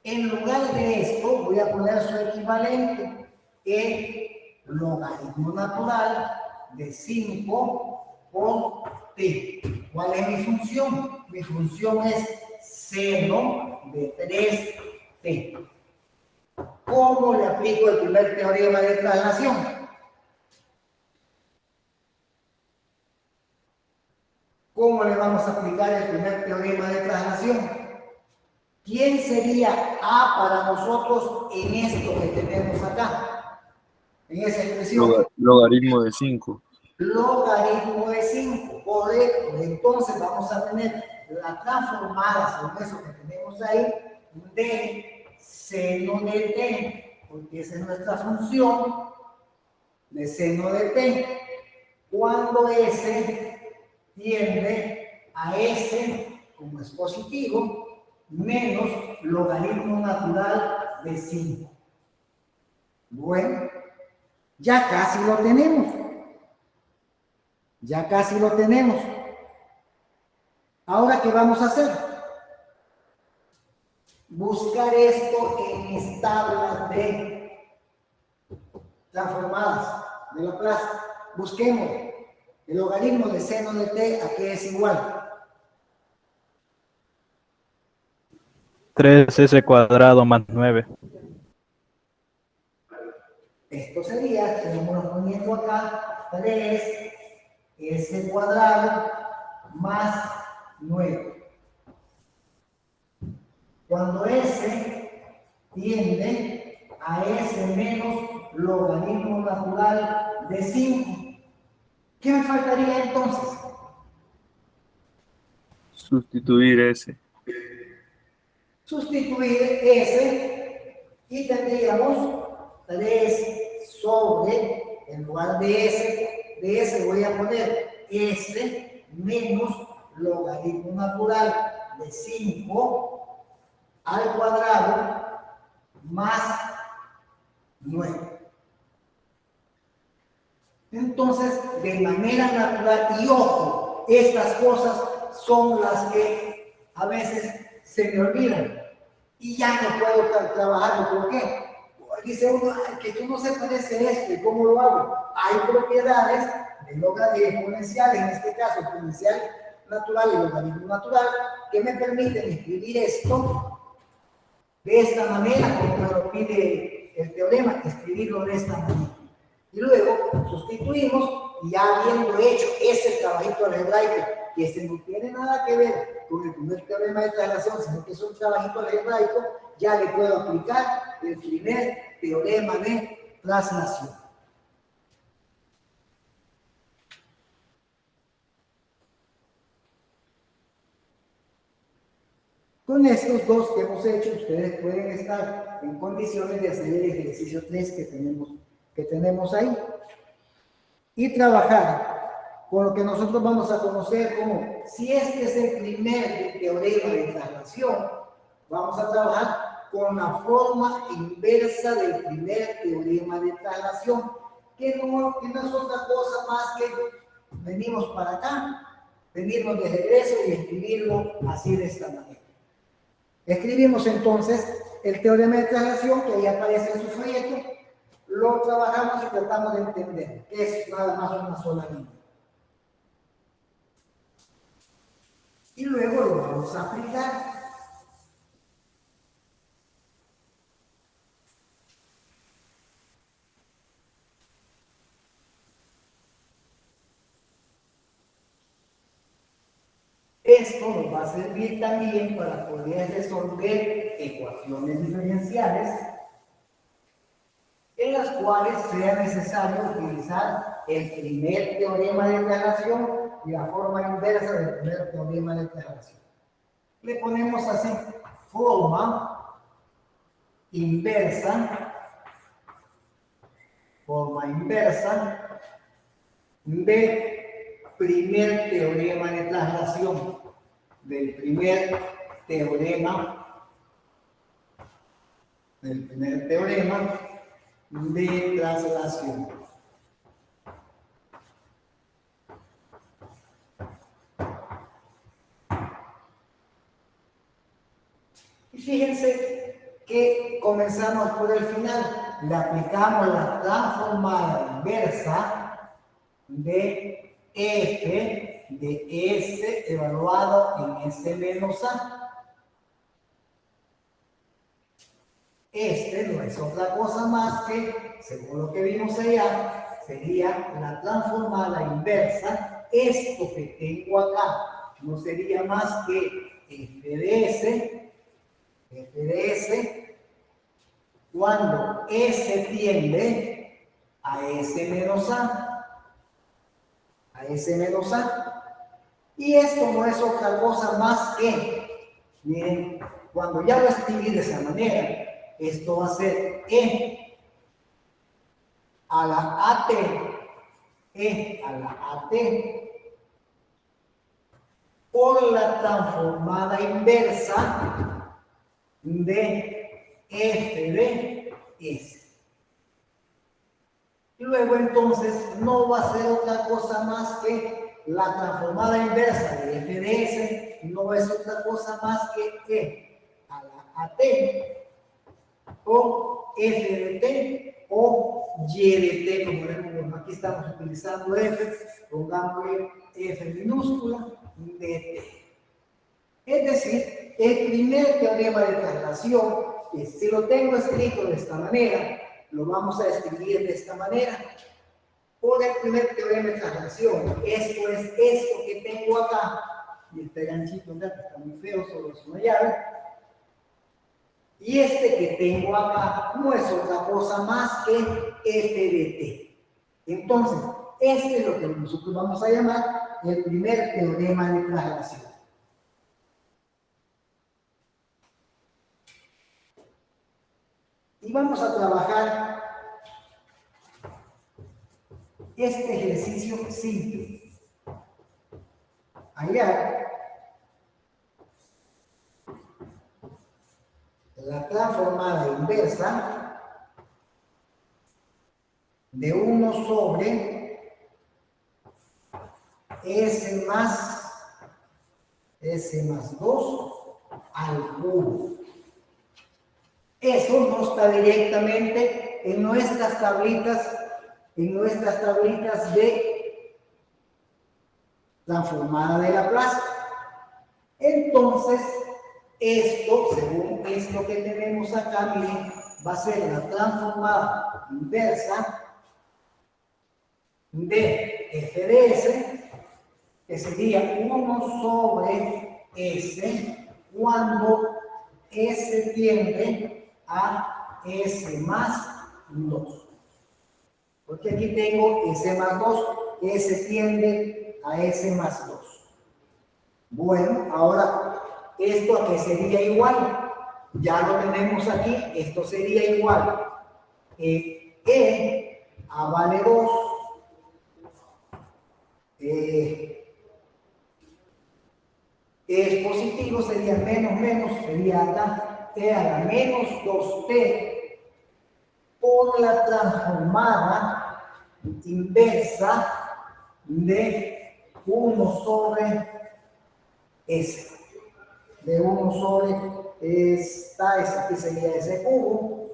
en lugar de esto, voy a poner su equivalente, el logaritmo natural de 5 por t. ¿Cuál es mi función? Mi función es seno de 3t. ¿Cómo le aplico el primer teorema de traslación? ¿Cómo le vamos a aplicar el primer teorema de traslación? ¿Quién sería A para nosotros en esto que tenemos acá? En esa expresión. Logaritmo de 5. Logaritmo de 5, correcto. Entonces vamos a tener la transformada según eso que tenemos ahí de seno de t, porque esa es nuestra función de seno de t, cuando s tiende a s, como es positivo, menos logaritmo natural de 5. Bueno, ya casi lo tenemos. Ya casi lo tenemos. Ahora, ¿qué vamos a hacer? Buscar esto en mis tablas de transformadas de Laplace. Busquemos el logaritmo de seno de t, ¿a qué es igual? 3s² más 9. Esto sería, tenemos poniendo acá, 3s² más 9. Cuando s tiende a s menos logaritmo natural de 5. ¿Qué me faltaría entonces? Sustituir S. Sustituir S y tendríamos 3 sobre, en lugar de S voy a poner S menos logaritmo natural de 5 al cuadrado más 9. Entonces, de manera natural, y ojo, estas cosas son las que a veces se me olvidan y ya no puedo trabajar. ¿Por qué? Dice uno, que tú no se parece esto, ¿y cómo lo hago? Hay propiedades de exponenciales, en este caso exponencial natural y logaritmo natural, que me permiten escribir esto de esta manera, como me lo pide el teorema, escribirlo de esta manera. Y luego sustituimos, y ya habiendo hecho ese trabajito algebraico que este no tiene nada que ver con el primer teorema de traslación, sino que es un trabajito algebraico, ya le puedo aplicar el primer teorema de traslación. Con estos dos que hemos hecho, ustedes pueden estar en condiciones de hacer el ejercicio 3 que tenemos ahí y trabajar con lo que nosotros vamos a conocer como, si este es el primer teorema de traslación, vamos a trabajar con la forma inversa del primer teorema de traslación, que no es otra cosa más que venimos para acá, venirnos de regreso y escribirlo así de esta manera. Escribimos entonces el teorema de traslación que ahí aparece en su folleto, lo trabajamos y tratamos de entender que es nada más una sola línea. Y luego lo vamos a aplicar. Esto nos va a servir también para poder resolver ecuaciones diferenciales en las cuales sea necesario utilizar el primer teorema de traslación y la forma inversa del primer teorema de traslación. Le ponemos así, forma inversa del primer teorema de traslación, del primer teorema de traslación. Y fíjense que comenzamos por el final, le aplicamos la transformada inversa de f de s evaluado en s menos a. Este no es otra cosa más que, según lo que vimos allá, sería la transformada inversa. Esto que tengo acá no sería más que f de s, cuando s tiende a s menos a. Y esto no es otra cosa más que, miren, cuando ya lo escribí de esa manera, esto va a ser e a la at, por la transformada inversa de f de s. Y luego entonces no va a ser otra cosa más que la transformada inversa de f de s, no es otra cosa más que e a la at o f de t o y de t, como vemos aquí estamos utilizando f, pongámosle f minúscula de t. Es decir, el primer teorema de traslación, si lo tengo escrito de esta manera, lo vamos a escribir de esta manera. Por el primer teorema de traslación, esto es esto que tengo acá, y este ganchito acá que está muy feo, solo es una llave. Y este que tengo acá no es otra cosa más que f de t. Entonces, este es lo que nosotros vamos a llamar el primer teorema de traslación. Y vamos a trabajar este ejercicio simple. Hallar la transformada inversa de 1 sobre s más 2 al cubo. Eso no está directamente en nuestras tablitas de transformada de Laplace. Entonces, esto, según esto que tenemos acá, miren, va a ser la transformada inversa de f de s que sería 1 sobre S cuando S tiende a S más 2. Porque aquí tengo S más 2, S tiende a S más 2. Bueno, ahora, ¿esto a qué sería igual? Ya lo tenemos aquí, esto sería igual. E a vale 2, es positivo, sería menos, sería acá, T a la menos 2T por la transformada inversa de 1 sobre S. De 1 sobre aquí sería S cubo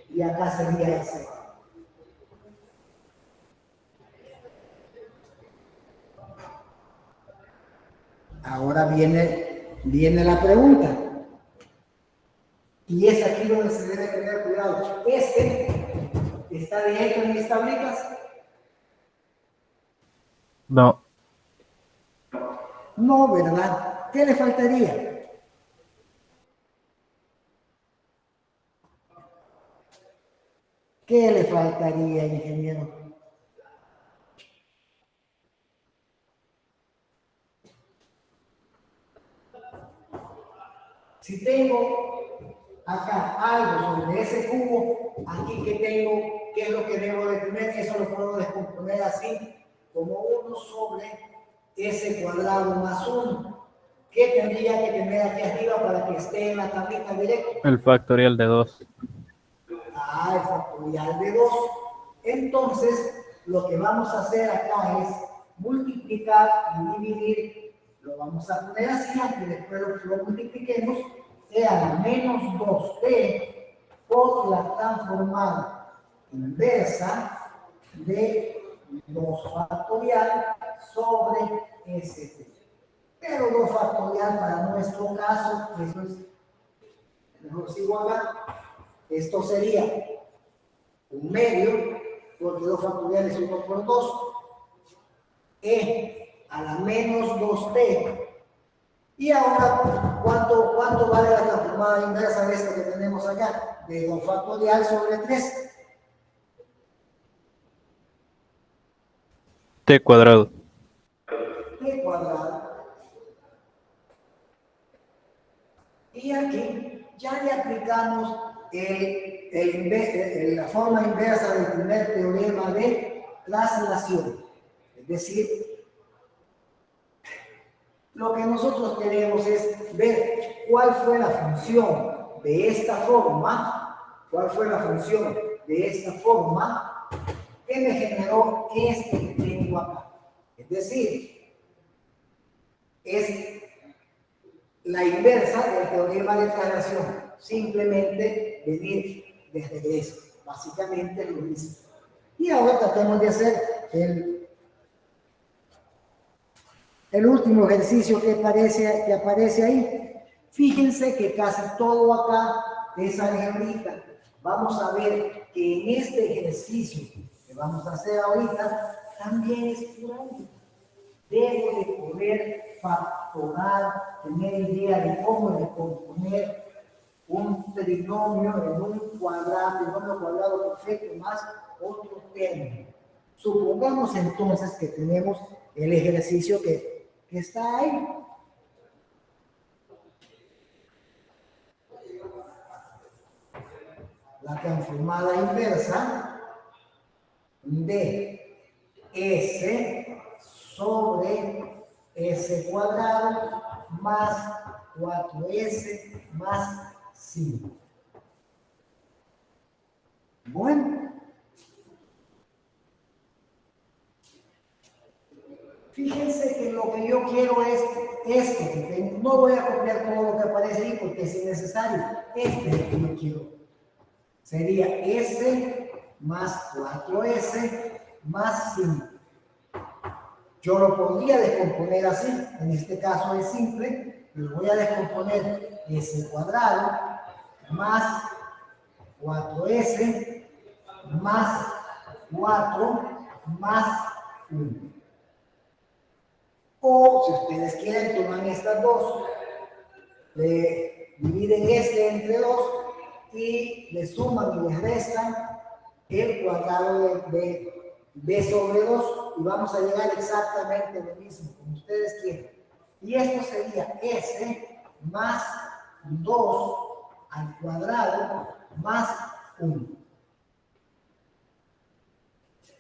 y acá sería S. Ahora viene la pregunta. Y es aquí donde se debe tener cuidado. ¿Está directo en mis tablitas? No. No, ¿verdad? ¿Qué le faltaría? ¿Qué le faltaría, ingeniero? Si tengo acá algo sobre ese cubo, aquí que tengo, ¿qué es lo que debo de tener? Eso lo puedo descomponer así, como 1 sobre S cuadrado más 1. ¿Qué tendría que tener aquí arriba para que esté en la tablita directa? El factorial de 2. El factorial de 2. Entonces, lo que vamos a hacer acá es multiplicar y dividir. Lo vamos a poner así, aunque después lo multipliquemos, sea menos 2t por la transformada inversa de 2 factorial sobre st. Pero 2 factorial para nuestro caso, eso es mejor sigo acá. Esto sería un medio, porque 2 factoriales 1 por 2, e a la menos 2t. Y ahora, ¿cuánto vale la transformada inversa de esto que tenemos acá? De 2 factorial sobre 3. T cuadrado. T cuadrado. Y aquí ya le aplicamos la forma inversa del primer teorema de traslación. Es decir, lo que nosotros queremos es ver cuál fue la función de esta forma, que me generó este que tengo acá. Es decir, es la inversa del teorema de traslación, simplemente venir de regreso. Básicamente es lo mismo. Y ahora tratemos de hacer el último ejercicio que aparece ahí. Fíjense que casi todo acá es algebrita. Vamos a ver que en este ejercicio que vamos a hacer ahorita también es pura álgebra. Debo de poder factorar, tener idea de cómo descomponer un trinomio en un trinomio cuadrado perfecto más otro término. Supongamos entonces que tenemos el ejercicio que está ahí. La transformada inversa de S sobre S cuadrado más 4S más 5. Bueno, fíjense que lo que yo quiero es esto. No voy a copiar todo lo que aparece ahí porque es innecesario. Este es lo que yo quiero. Sería S más 4S más 5. Yo lo podría descomponer así. En este caso es simple. Lo voy a descomponer S cuadrado más 4S más 4 más 1. O si ustedes quieren, toman estas dos, le dividen este entre 2 y le suman y le restan el cuadrado de b sobre 2 y vamos a llegar exactamente a lo mismo, como ustedes quieren. Y esto sería s más 2 al cuadrado más 1.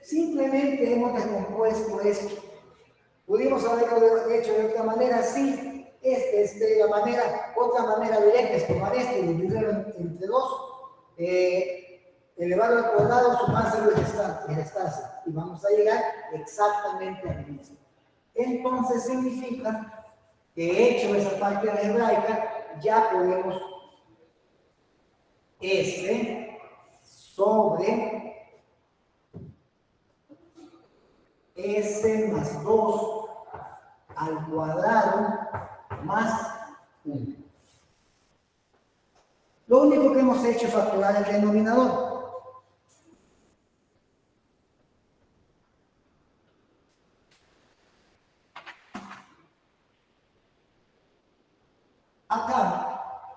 Simplemente hemos descompuesto esto. ¿Pudimos haberlo hecho de otra manera? Sí. La otra manera directa es tomar este y dividirlo entre 2, elevarlo al cuadrado, sumárselo y restarse. Y vamos a llegar exactamente al mismo. Entonces significa que hecho esa parte algebraica, ya podemos S sobre S más 2 al cuadrado más 1. Lo único que hemos hecho es factorar el denominador. Acá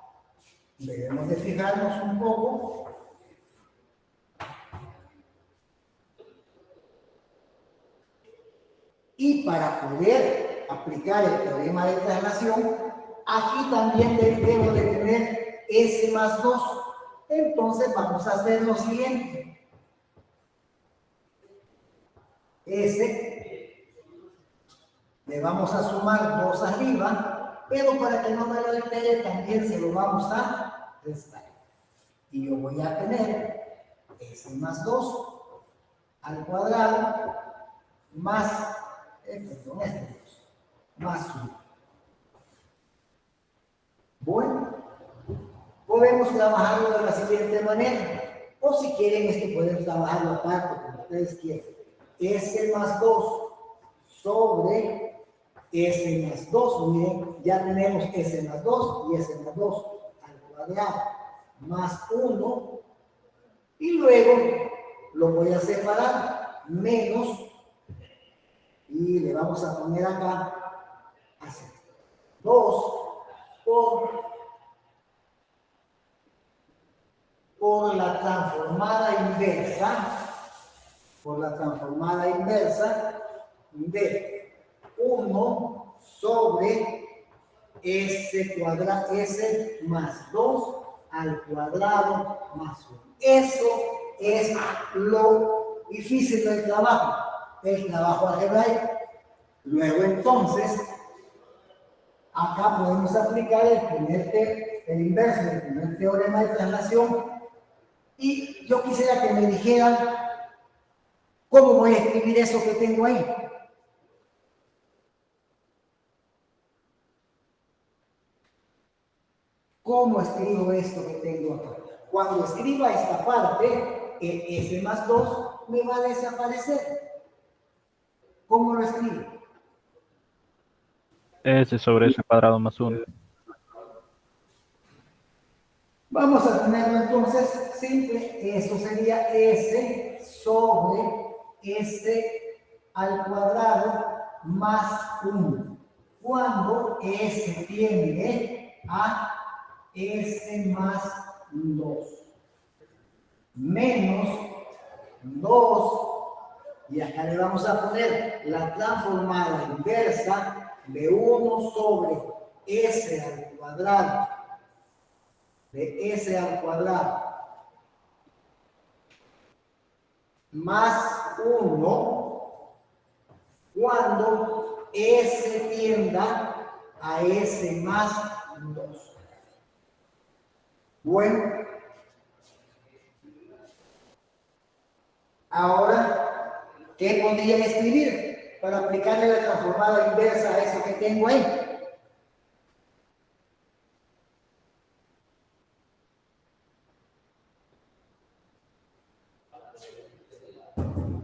debemos de fijarnos un poco. Y para poder aplicar el teorema de traslación, aquí también debemos de tener S más 2. Entonces vamos a hacer lo siguiente. S, le vamos a sumar 2 arriba, pero para que no me lo altere también se lo vamos a restar. Y yo voy a tener S más 2 al cuadrado más más 1. Bueno, podemos trabajarlo de la siguiente manera. O si quieren, esto pueden trabajarlo aparte, como ustedes quieran. S más 2 sobre S más 2. Miren, ya tenemos S más 2 y S más 2 al cuadrado más 1. Y luego lo voy a separar menos. Y le vamos a poner acá así. 2 por la transformada inversa de 1 sobre S más 2 al cuadrado más 1. Eso es lo difícil del trabajo. El trabajo algebraico. Luego entonces, acá podemos aplicar el inverso del primer teorema de traslación. Y yo quisiera que me dijeran cómo voy a escribir eso que tengo ahí. ¿Cómo escribo esto que tengo acá? Cuando escriba esta parte, el S más 2 me va a desaparecer. ¿Cómo lo escribo? S sobre S cuadrado más 1. Vamos a tenerlo entonces simple. Eso sería S sobre S al cuadrado más 1. Cuando S tiende a S más 2. Menos 2. Y acá le vamos a poner la transformada inversa de 1 sobre S al cuadrado. De S al cuadrado. Más 1 cuando S tienda a S más 2. Bueno. Ahora, ¿qué podrían escribir para aplicarle la transformada inversa a eso que tengo ahí?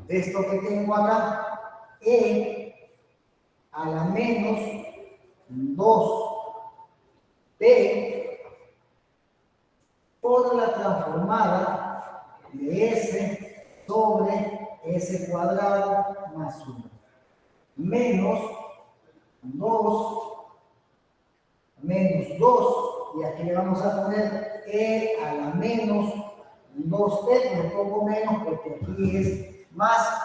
Esto que tengo acá, E a la menos 2T por la transformada de S sobre S cuadrado más 1. Menos 2 menos 2, y aquí le vamos a poner e a la menos 2t, le pongo menos porque aquí es más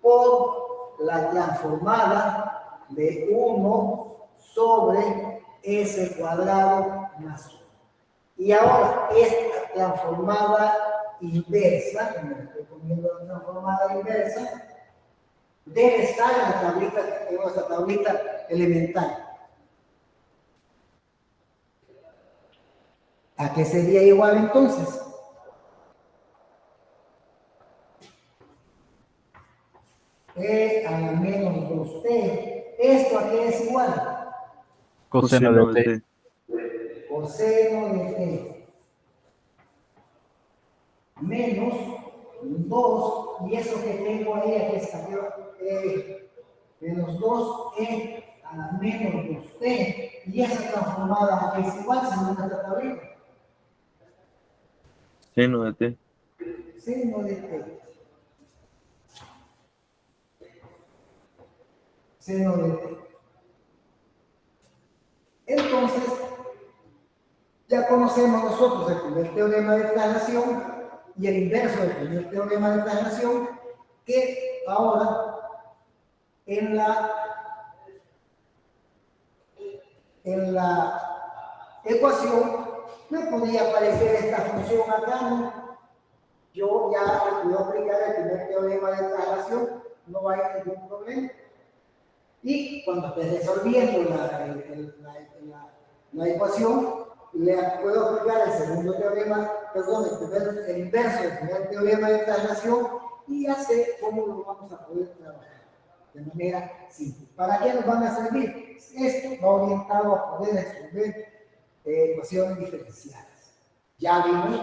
por la transformada de 1 sobre s cuadrado más 1. Y ahora esta transformada inversa, que me estoy poniendo la transformada inversa, debe estar en la tablita, en nuestra tablita elemental. ¿A qué sería igual entonces? E a la menos 2t. ¿Esto a qué es igual? Coseno de t. Coseno de t. Menos 2, y eso que tengo ahí, aquí está, menos 2e a la menos 2t, y esa transformada es igual según esta tablita. Seno de t. Seno de t. Seno de t. Entonces, ya conocemos nosotros el primer teorema de traslación y el inverso del primer teorema de traslación, que ahora en la ecuación me podría aparecer esta función acá, ¿no? Yo ya puedo aplicar el primer teorema de traslación, no hay ningún problema. Y cuando esté resolviendo la ecuación, le puedo aplicar el segundo teorema, perdón, el inverso del primer teorema de traslación, y hacer cómo lo vamos a poder trabajar de manera simple. ¿Para qué nos van a servir? Esto va orientado a poder resolver ecuaciones diferenciales. Ya vimos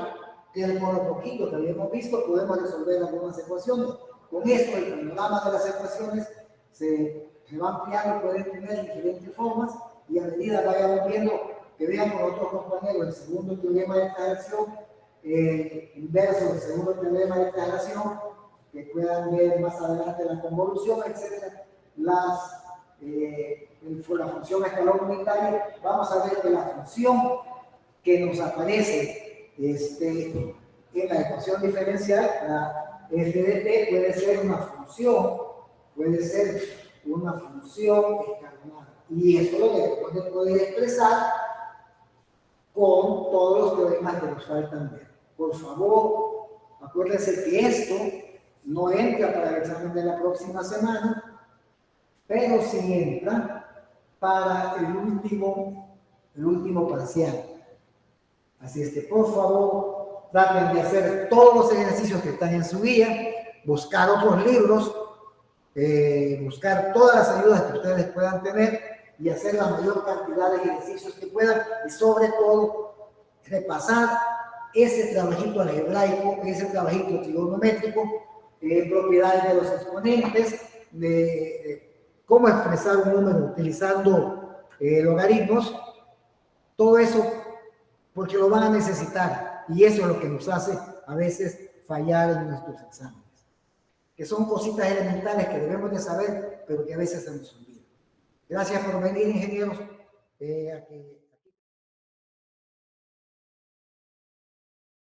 que con lo poquito que habíamos visto podemos resolver algunas ecuaciones. Con esto el panorama de las ecuaciones se va ampliando, pueden tener diferentes formas, y a medida que vayamos viendo, que vean con otros compañeros el segundo teorema de traslación, inverso del segundo teorema de traslación, que puedan ver más adelante la convolución, etc. La función escalón unitario, vamos a ver que la función que nos aparece en la ecuación diferencial, la f de t, puede ser una función escalonada. Y eso lo debemos de poder expresar con todos los teoremas que nos faltan ver. Por favor, acuérdense que esto no entra para el examen de la próxima semana, pero sí entra para el último parcial. Así es que, por favor, traten de hacer todos los ejercicios que están en su guía, buscar otros libros, buscar todas las ayudas que ustedes puedan tener y hacer la mayor cantidad de ejercicios que puedan, y sobre todo repasar ese trabajito algebraico, ese trabajito trigonométrico, propiedades de los exponentes, de cómo expresar un número utilizando logaritmos, todo eso, porque lo van a necesitar, y eso es lo que nos hace a veces fallar en nuestros exámenes, que son cositas elementales que debemos de saber, pero que a veces se nos olvidan. Gracias por venir, ingenieros.